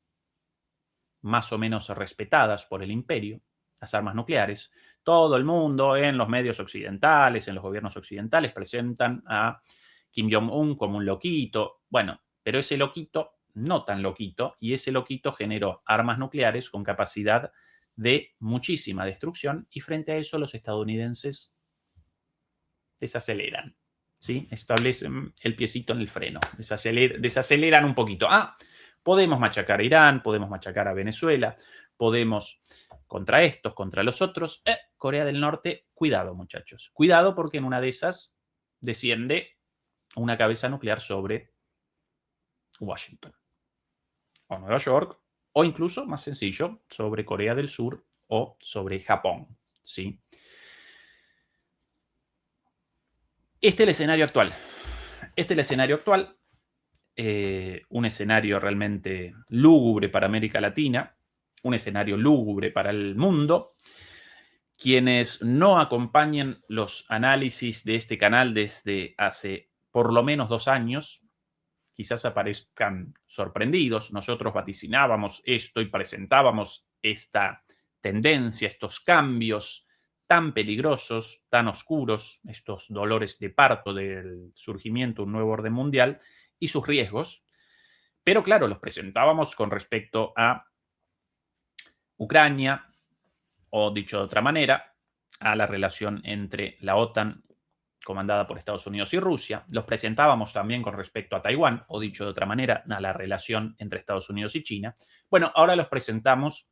más o menos respetadas por el imperio, las armas nucleares. Todo el mundo en los medios occidentales, en los gobiernos occidentales, presentan a Kim Jong-un como un loquito. Bueno, pero ese loquito, no tan loquito, y ese loquito generó armas nucleares con capacidad de muchísima destrucción, y frente a eso los estadounidenses desaceleran, ¿sí? Establecen el piecito en el freno, desaceleran un poquito. Podemos machacar a Irán, podemos machacar a Venezuela, podemos contra estos, contra los otros. Corea del Norte, cuidado, muchachos. Cuidado, porque en una de esas desciende una cabeza nuclear sobre Washington o Nueva York, o incluso, más sencillo, sobre Corea del Sur o sobre Japón, ¿sí? Este es el escenario actual. Un escenario realmente lúgubre para América Latina, un escenario lúgubre para el mundo. Quienes no acompañen los análisis de este canal desde hace por lo menos 2 años, quizás aparezcan sorprendidos. Nosotros vaticinábamos esto y presentábamos esta tendencia, estos cambios tan peligrosos, tan oscuros, estos dolores de parto del surgimiento de un nuevo orden mundial y sus riesgos. Pero claro, los presentábamos con respecto a Ucrania, o dicho de otra manera, a la relación entre la OTAN comandada por Estados Unidos y Rusia. Los presentábamos también con respecto a Taiwán, o dicho de otra manera, a la relación entre Estados Unidos y China. Bueno, ahora los presentamos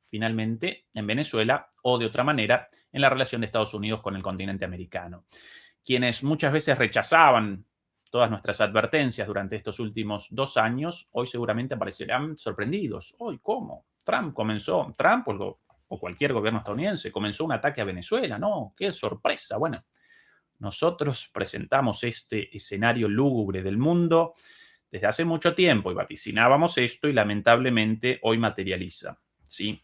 finalmente en Venezuela, o de otra manera, en la relación de Estados Unidos con el continente americano. Quienes muchas veces rechazaban todas nuestras advertencias durante estos últimos 2 años, hoy seguramente aparecerán sorprendidos. ¿Hoy cómo? Trump o cualquier gobierno estadounidense comenzó un ataque a Venezuela. No, qué sorpresa. Bueno, nosotros presentamos este escenario lúgubre del mundo desde hace mucho tiempo y vaticinábamos esto, y lamentablemente hoy materializa, ¿sí?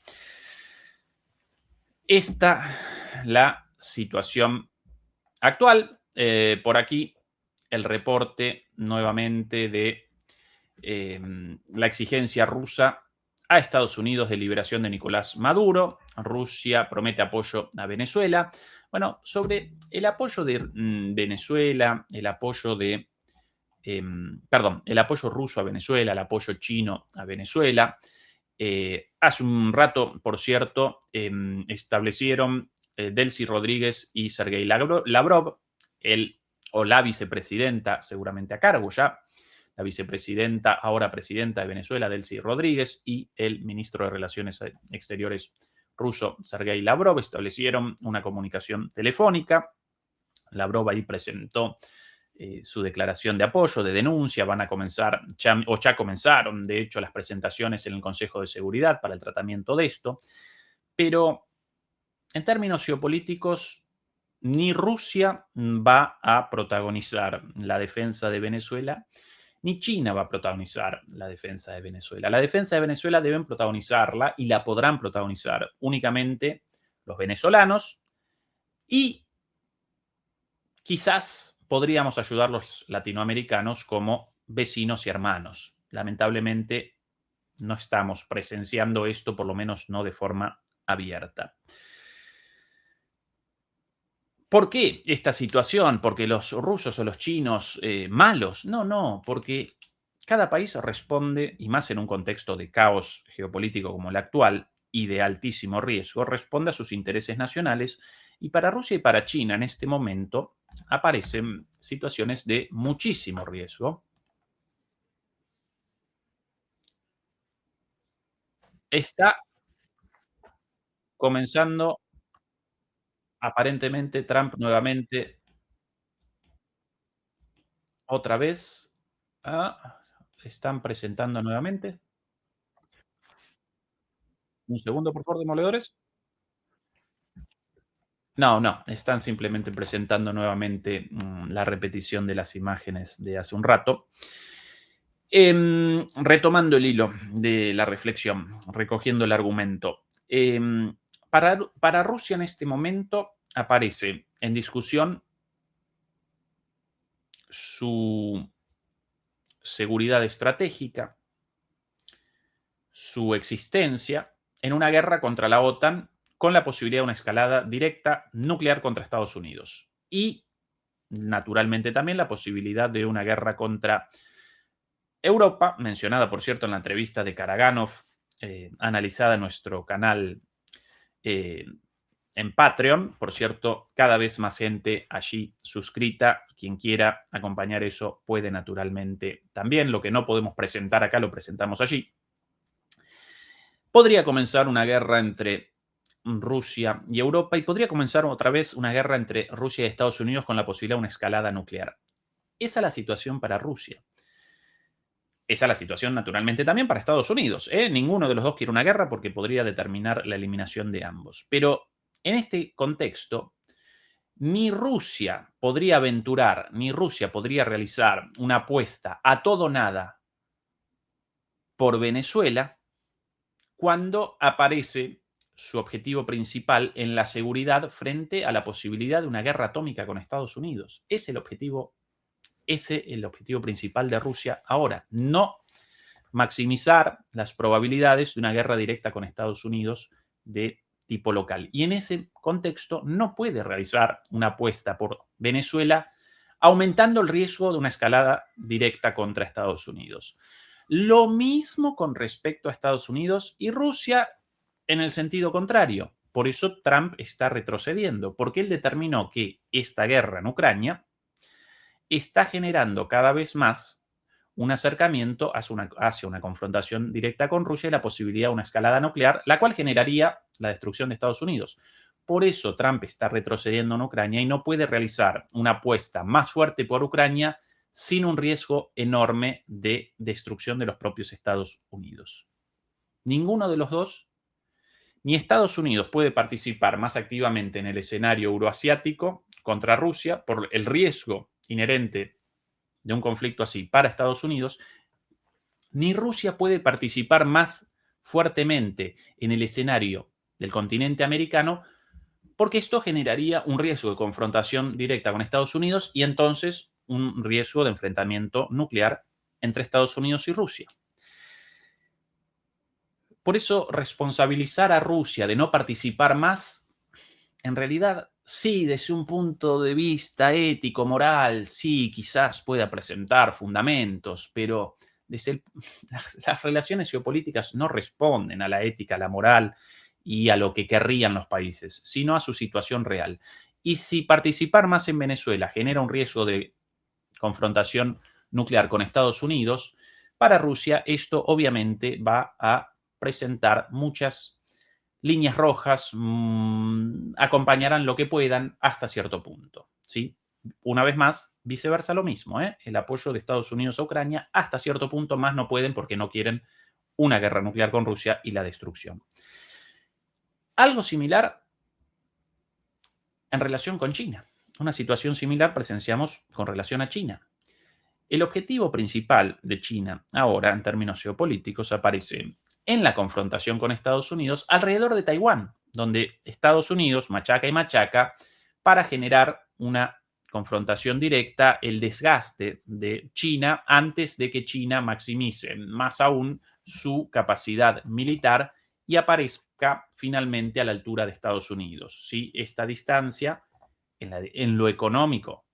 Esta la situación actual. Por aquí el reporte nuevamente de la exigencia rusa a Estados Unidos de liberación de Nicolás Maduro. Rusia promete apoyo a Venezuela. Bueno, sobre el apoyo de Venezuela, el apoyo ruso a Venezuela, el apoyo chino a Venezuela. Hace un rato, por cierto, establecieron Delcy Rodríguez y Sergei Lavrov, la vicepresidenta seguramente a cargo ya la vicepresidenta, ahora presidenta de Venezuela, Delcy Rodríguez, y el ministro de Relaciones Exteriores ruso, Sergei Lavrov, establecieron una comunicación telefónica. Lavrov ahí presentó su declaración de apoyo, de denuncia. Van a comenzar, ya comenzaron, de hecho, las presentaciones en el Consejo de Seguridad para el tratamiento de esto. Pero en términos geopolíticos, ni Rusia va a protagonizar la defensa de Venezuela, ni China va a protagonizar la defensa de Venezuela. La defensa de Venezuela deben protagonizarla y la podrán protagonizar únicamente los venezolanos y quizás podríamos ayudar los latinoamericanos como vecinos y hermanos. Lamentablemente no estamos presenciando esto, por lo menos no de forma abierta. ¿Por qué esta situación? ¿Porque los rusos o los chinos malos? No, porque cada país responde, y más en un contexto de caos geopolítico como el actual y de altísimo riesgo, responde a sus intereses nacionales. Y para Rusia y para China en este momento aparecen situaciones de muchísimo riesgo. Está comenzando aparentemente Trump nuevamente, otra vez. Están presentando nuevamente. Un segundo, por favor, demoledores. No, están simplemente presentando nuevamente la repetición de las imágenes de hace un rato. Retomando el hilo de la reflexión, recogiendo el argumento. Para Rusia en este momento aparece en discusión su seguridad estratégica, su existencia en una guerra contra la OTAN con la posibilidad de una escalada directa nuclear contra Estados Unidos. Y, naturalmente, también la posibilidad de una guerra contra Europa, mencionada, por cierto, en la entrevista de Karaganov, analizada en nuestro canal en Patreon. Por cierto, cada vez más gente allí suscrita. Quien quiera acompañar eso puede, naturalmente, también. Lo que no podemos presentar acá lo presentamos allí. Podría comenzar una guerra entre Rusia y Europa y podría comenzar otra vez una guerra entre Rusia y Estados Unidos con la posibilidad de una escalada nuclear. Esa es la situación para Rusia. Esa es la situación, naturalmente, también para Estados Unidos. Ninguno de los dos quiere una guerra porque podría determinar la eliminación de ambos. Pero en este contexto, ni Rusia podría aventurar, ni Rusia podría realizar una apuesta a todo o nada por Venezuela cuando aparece su objetivo principal en la seguridad frente a la posibilidad de una guerra atómica con Estados Unidos. Ese es el objetivo principal de Rusia ahora, no maximizar las probabilidades de una guerra directa con Estados Unidos de tipo local. Y en ese contexto no puede realizar una apuesta por Venezuela aumentando el riesgo de una escalada directa contra Estados Unidos. Lo mismo con respecto a Estados Unidos y Rusia en el sentido contrario. Por eso Trump está retrocediendo, porque él determinó que esta guerra en Ucrania está generando cada vez más un acercamiento hacia una confrontación directa con Rusia y la posibilidad de una escalada nuclear, la cual generaría la destrucción de Estados Unidos. Por eso Trump está retrocediendo en Ucrania y no puede realizar una apuesta más fuerte por Ucrania sin un riesgo enorme de destrucción de los propios Estados Unidos. Ninguno de los dos, ni Estados Unidos puede participar más activamente en el escenario euroasiático contra Rusia por el riesgo inherente de un conflicto así para Estados Unidos, ni Rusia puede participar más fuertemente en el escenario del continente americano porque esto generaría un riesgo de confrontación directa con Estados Unidos y entonces un riesgo de enfrentamiento nuclear entre Estados Unidos y Rusia. Por eso, responsabilizar a Rusia de no participar más, en realidad, sí, desde un punto de vista ético, moral, sí, quizás pueda presentar fundamentos, pero las relaciones geopolíticas no responden a la ética, a la moral y a lo que querrían los países, sino a su situación real. Y si participar más en Venezuela genera un riesgo de confrontación nuclear con Estados Unidos, para Rusia esto obviamente va a presentar muchas líneas rojas, acompañarán lo que puedan hasta cierto punto, ¿sí? Una vez más, viceversa lo mismo, el apoyo de Estados Unidos a Ucrania hasta cierto punto, más no pueden porque no quieren una guerra nuclear con Rusia y la destrucción. Algo similar en relación con China. Una situación similar presenciamos con relación a China. El objetivo principal de China ahora, en términos geopolíticos, aparece en la confrontación con Estados Unidos alrededor de Taiwán, donde Estados Unidos machaca y machaca para generar una confrontación directa, el desgaste de China antes de que China maximice más aún su capacidad militar y aparezca finalmente a la altura de Estados Unidos. ¿Sí? Esta distancia en lo económico,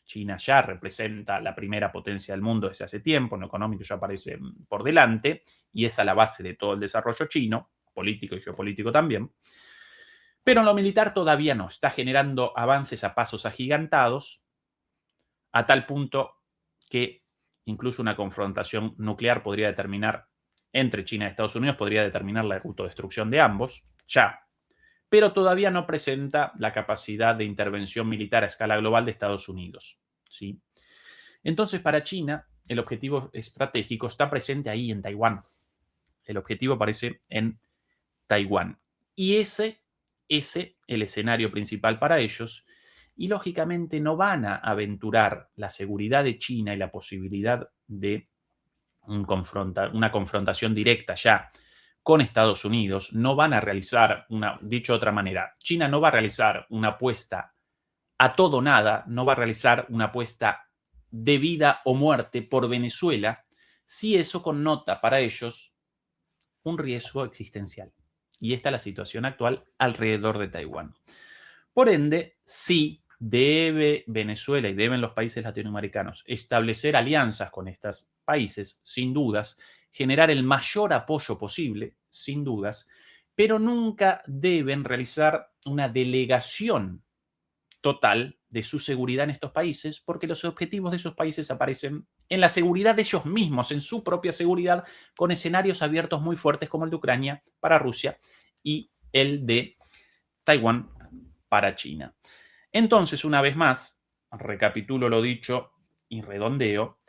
China ya representa la primera potencia del mundo desde hace tiempo, en lo económico ya aparece por delante y es a la base de todo el desarrollo chino, político y geopolítico también. Pero en lo militar todavía no, está generando avances a pasos agigantados, a tal punto que incluso una confrontación nuclear podría determinar, entre China y Estados Unidos, podría determinar la autodestrucción de ambos, ya. Pero todavía no presenta la capacidad de intervención militar a escala global de Estados Unidos, ¿sí? Entonces, para China, el objetivo estratégico está presente ahí en Taiwán. El objetivo aparece en Taiwán. Y ese es el escenario principal para ellos. Y, lógicamente, no van a aventurar la seguridad de China y la posibilidad de una confrontación directa ya con Estados Unidos. No van a realizar, dicho de otra manera, China no va a realizar una apuesta a todo o nada, no va a realizar una apuesta de vida o muerte por Venezuela, si eso connota para ellos un riesgo existencial. Y esta es la situación actual alrededor de Taiwán. Por ende, sí debe Venezuela y deben los países latinoamericanos establecer alianzas con estos países, sin dudas, generar el mayor apoyo posible, sin dudas, pero nunca deben realizar una delegación total de su seguridad en estos países, porque los objetivos de esos países aparecen en la seguridad de ellos mismos, en su propia seguridad, con escenarios abiertos muy fuertes como el de Ucrania para Rusia y el de Taiwán para China. Entonces, una vez más, recapitulo lo dicho y redondeo,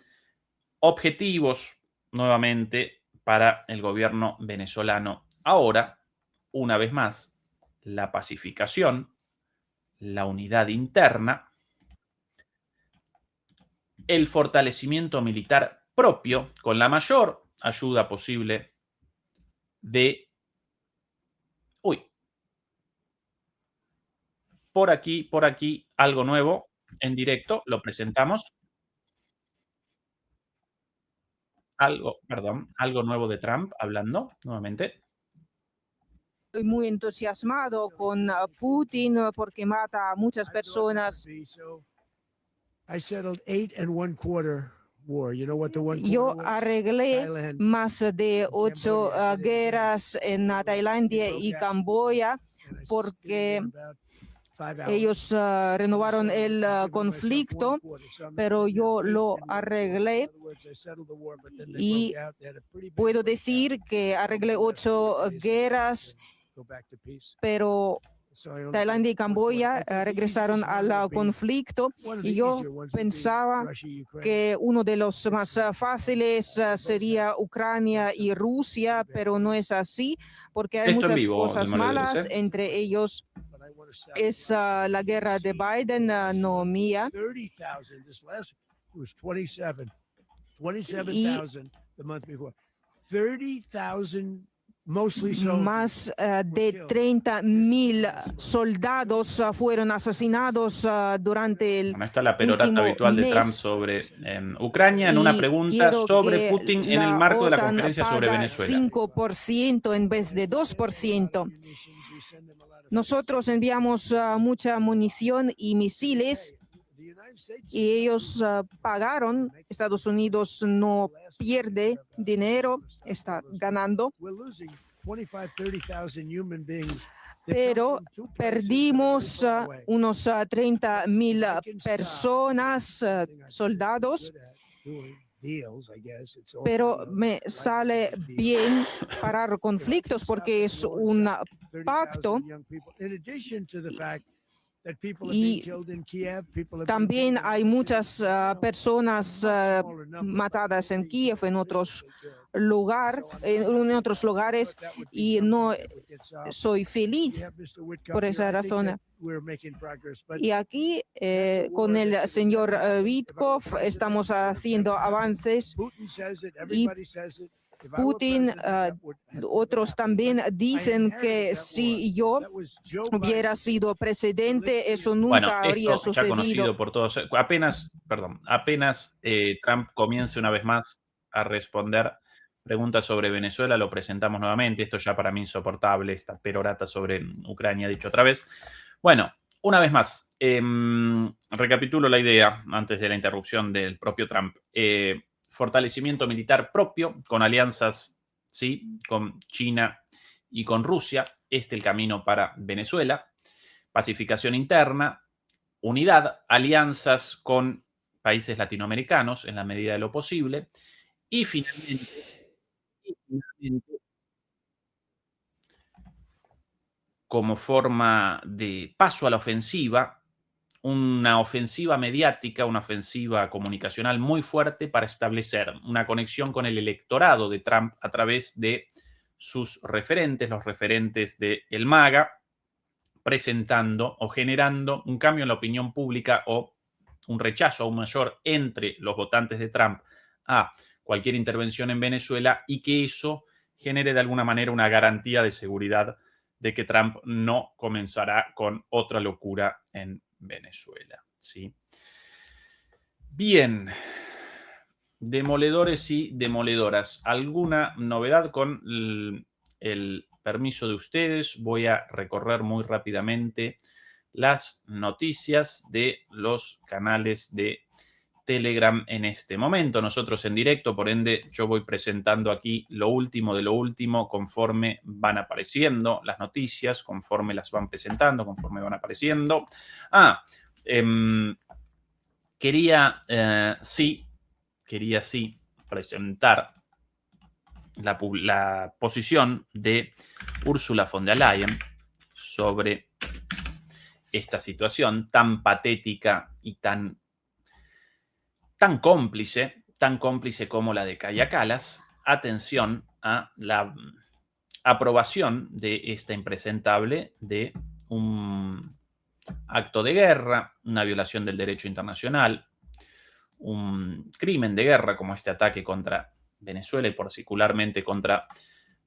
objetivos nuevamente para el gobierno venezolano. Ahora, una vez más, la pacificación, la unidad interna, el fortalecimiento militar propio con la mayor ayuda posible de... Por aquí, algo nuevo en directo, lo presentamos. Algo nuevo de Trump hablando nuevamente. Estoy muy entusiasmado con Putin porque mata a muchas personas. Yo arreglé más de 8 guerras en Tailandia y Camboya porque ellos renovaron el conflicto, pero yo lo arreglé y puedo decir que arreglé 8 guerras, pero Tailandia y Camboya regresaron al conflicto y yo pensaba que uno de los más fáciles sería Ucrania y Rusia, pero no es así porque hay muchas cosas malas, entre ellos es la guerra de Biden, no mía. Más de 30.000 soldados fueron asesinados durante el Bueno, esta es la perorata habitual de Trump sobre Ucrania en una pregunta sobre Putin en el marco de la conferencia sobre Venezuela. 5% en vez de 2%. Nosotros enviamos mucha munición y misiles y ellos pagaron. Estados Unidos no pierde dinero, está ganando. Pero perdimos unos 30.000 personas, soldados, pero me sale bien parar conflictos porque es un pacto. Y también hay muchas personas matadas en Kiev, en otros lugares, y no soy feliz por esa razón. Y aquí, con el señor Witkoff, estamos haciendo avances y Putin, otros también dicen que si yo hubiera sido presidente, eso nunca habría esto ya sucedido. conocido por todos. Apenas Trump comience una vez más a responder preguntas sobre Venezuela, lo presentamos nuevamente. Esto ya para mí insoportable, esta perorata sobre Ucrania, dicho otra vez. Bueno, una vez más, recapitulo la idea antes de la interrupción del propio Trump. Fortalecimiento militar propio con alianzas, ¿sí?, con China y con Rusia. Este es el camino para Venezuela. Pacificación interna, unidad, alianzas con países latinoamericanos en la medida de lo posible. Y finalmente, como forma de paso a la ofensiva, una ofensiva mediática, una ofensiva comunicacional muy fuerte para establecer una conexión con el electorado de Trump a través de sus referentes, los referentes de el MAGA, presentando o generando un cambio en la opinión pública o un rechazo aún mayor entre los votantes de Trump a cualquier intervención en Venezuela, y que eso genere de alguna manera una garantía de seguridad de que Trump no comenzará con otra locura en Venezuela, ¿sí? Bien, demoledores y demoledoras. ¿Alguna novedad con el permiso de ustedes? Voy a recorrer muy rápidamente las noticias de los canales de Telegram en este momento. Nosotros en directo, por ende, yo voy presentando aquí lo último de lo último conforme van apareciendo las noticias, conforme las van presentando, conforme van apareciendo. Quería presentar la posición de Ursula von der Leyen sobre esta situación tan patética y tan cómplice como la de Kaja Kallas. Atención a la aprobación de esta impresentable de un acto de guerra, una violación del derecho internacional, un crimen de guerra como este ataque contra Venezuela y particularmente contra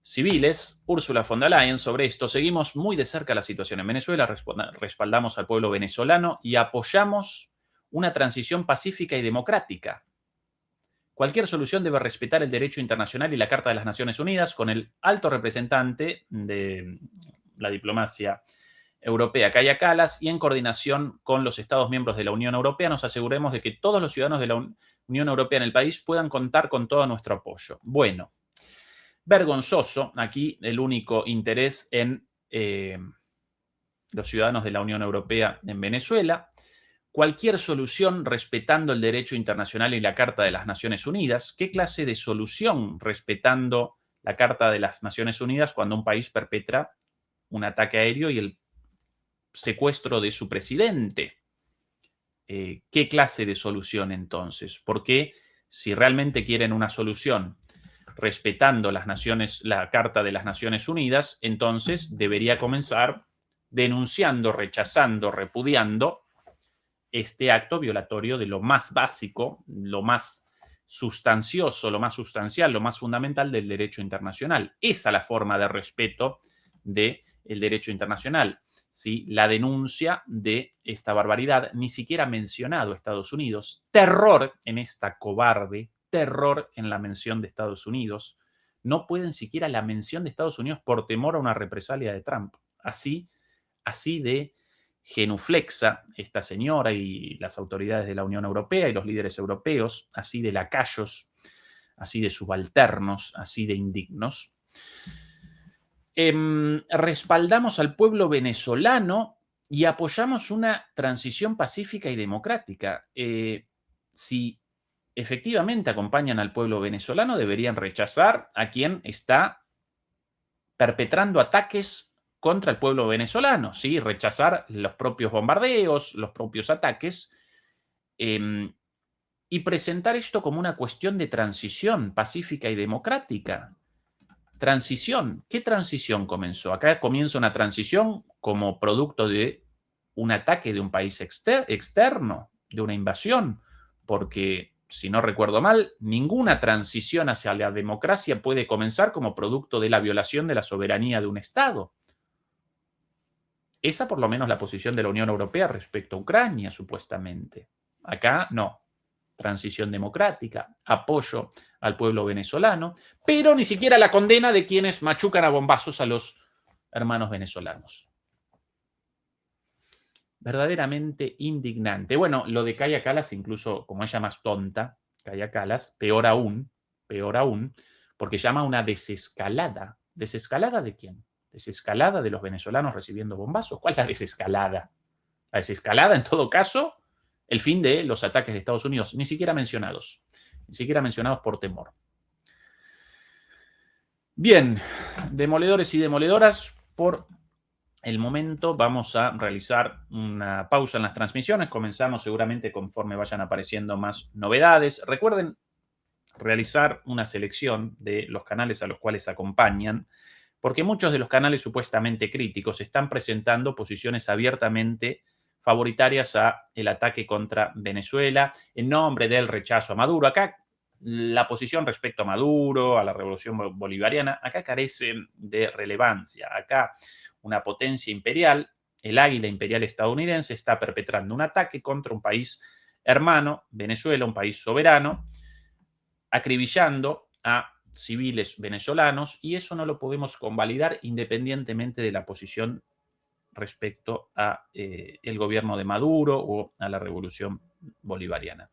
civiles. Ursula von der Leyen sobre esto: seguimos muy de cerca la situación en Venezuela, respaldamos al pueblo venezolano y apoyamos una transición pacífica y democrática. Cualquier solución debe respetar el derecho internacional y la Carta de las Naciones Unidas. Con el alto representante de la diplomacia europea, Kaja Kallas, y en coordinación con los Estados miembros de la Unión Europea, nos aseguremos de que todos los ciudadanos de la Unión Europea en el país puedan contar con todo nuestro apoyo. Bueno, vergonzoso aquí el único interés en los ciudadanos de la Unión Europea en Venezuela. Cualquier solución respetando el derecho internacional y la Carta de las Naciones Unidas. ¿Qué clase de solución respetando la Carta de las Naciones Unidas cuando un país perpetra un ataque aéreo y el secuestro de su presidente? ¿Qué clase de solución entonces? Porque si realmente quieren una solución respetando la Carta de las Naciones Unidas, entonces debería comenzar denunciando, rechazando, repudiando este acto violatorio de lo más básico, lo más sustancioso, lo más sustancial, lo más fundamental del derecho internacional. Esa es la forma de respeto del derecho internacional, ¿sí? La denuncia de esta barbaridad. Ni siquiera ha mencionado Estados Unidos. Terror en esta cobarde, terror en la mención de Estados Unidos. No pueden siquiera la mención de Estados Unidos por temor a una represalia de Trump. Así de genuflexa esta señora y las autoridades de la Unión Europea y los líderes europeos, así de lacayos, así de subalternos, así de indignos. Respaldamos al pueblo venezolano y apoyamos una transición pacífica y democrática. Si efectivamente acompañan al pueblo venezolano deberían rechazar a quien está perpetrando ataques contra el pueblo venezolano, ¿sí? Rechazar los propios bombardeos, los propios ataques, y presentar esto como una cuestión de transición pacífica y democrática. Transición. ¿Qué transición comenzó? Acá comienza una transición como producto de un ataque de un país externo, de una invasión, porque, si no recuerdo mal, ninguna transición hacia la democracia puede comenzar como producto de la violación de la soberanía de un Estado. Esa por lo menos la posición de la Unión Europea respecto a Ucrania, supuestamente. Acá no. Transición democrática, apoyo al pueblo venezolano, pero ni siquiera la condena de quienes machucan a bombazos a los hermanos venezolanos. Verdaderamente indignante. Bueno, lo de Kaja Kallas, incluso como ella más tonta, Kaja Kallas, peor aún, porque llama una desescalada. ¿Desescalada de quién? ¿Desescalada de los venezolanos recibiendo bombazos? ¿Cuál es la desescalada? La desescalada, en todo caso, el fin de los ataques de Estados Unidos, ni siquiera mencionados por temor. Bien, demoledores y demoledoras, por el momento vamos a realizar una pausa en las transmisiones. Comenzamos seguramente conforme vayan apareciendo más novedades. Recuerden realizar una selección de los canales a los cuales acompañan, porque muchos de los canales supuestamente críticos están presentando posiciones abiertamente favoritarias a el ataque contra Venezuela en nombre del rechazo a Maduro. Acá la posición respecto a Maduro, a la revolución bolivariana, acá carece de relevancia. Acá una potencia imperial, el águila imperial estadounidense, está perpetrando un ataque contra un país hermano, Venezuela, un país soberano, acribillando a civiles venezolanos, y eso no lo podemos convalidar independientemente de la posición respecto a el gobierno de Maduro o a la revolución bolivariana.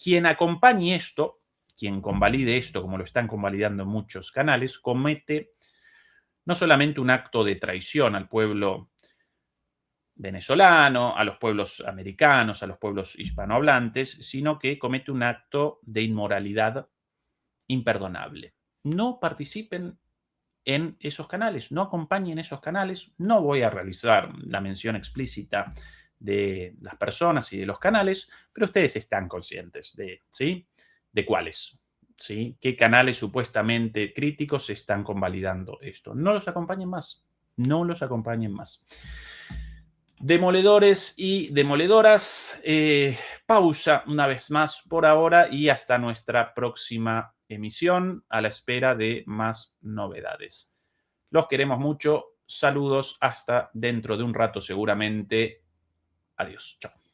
Quien acompañe esto, quien convalide esto, como lo están convalidando muchos canales, comete no solamente un acto de traición al pueblo venezolano, a los pueblos americanos, a los pueblos hispanohablantes, sino que comete un acto de inmoralidad imperdonable. No participen en esos canales, no acompañen esos canales. No voy a realizar la mención explícita de las personas y de los canales, pero ustedes están conscientes de, ¿sí?, de cuáles, ¿sí?, qué canales supuestamente críticos están convalidando esto. No los acompañen más, no los acompañen más. Demoledores y demoledoras, pausa una vez más por ahora y hasta nuestra próxima emisión, a la espera de más novedades. Los queremos mucho. Saludos hasta dentro de un rato seguramente. Adiós. Chao.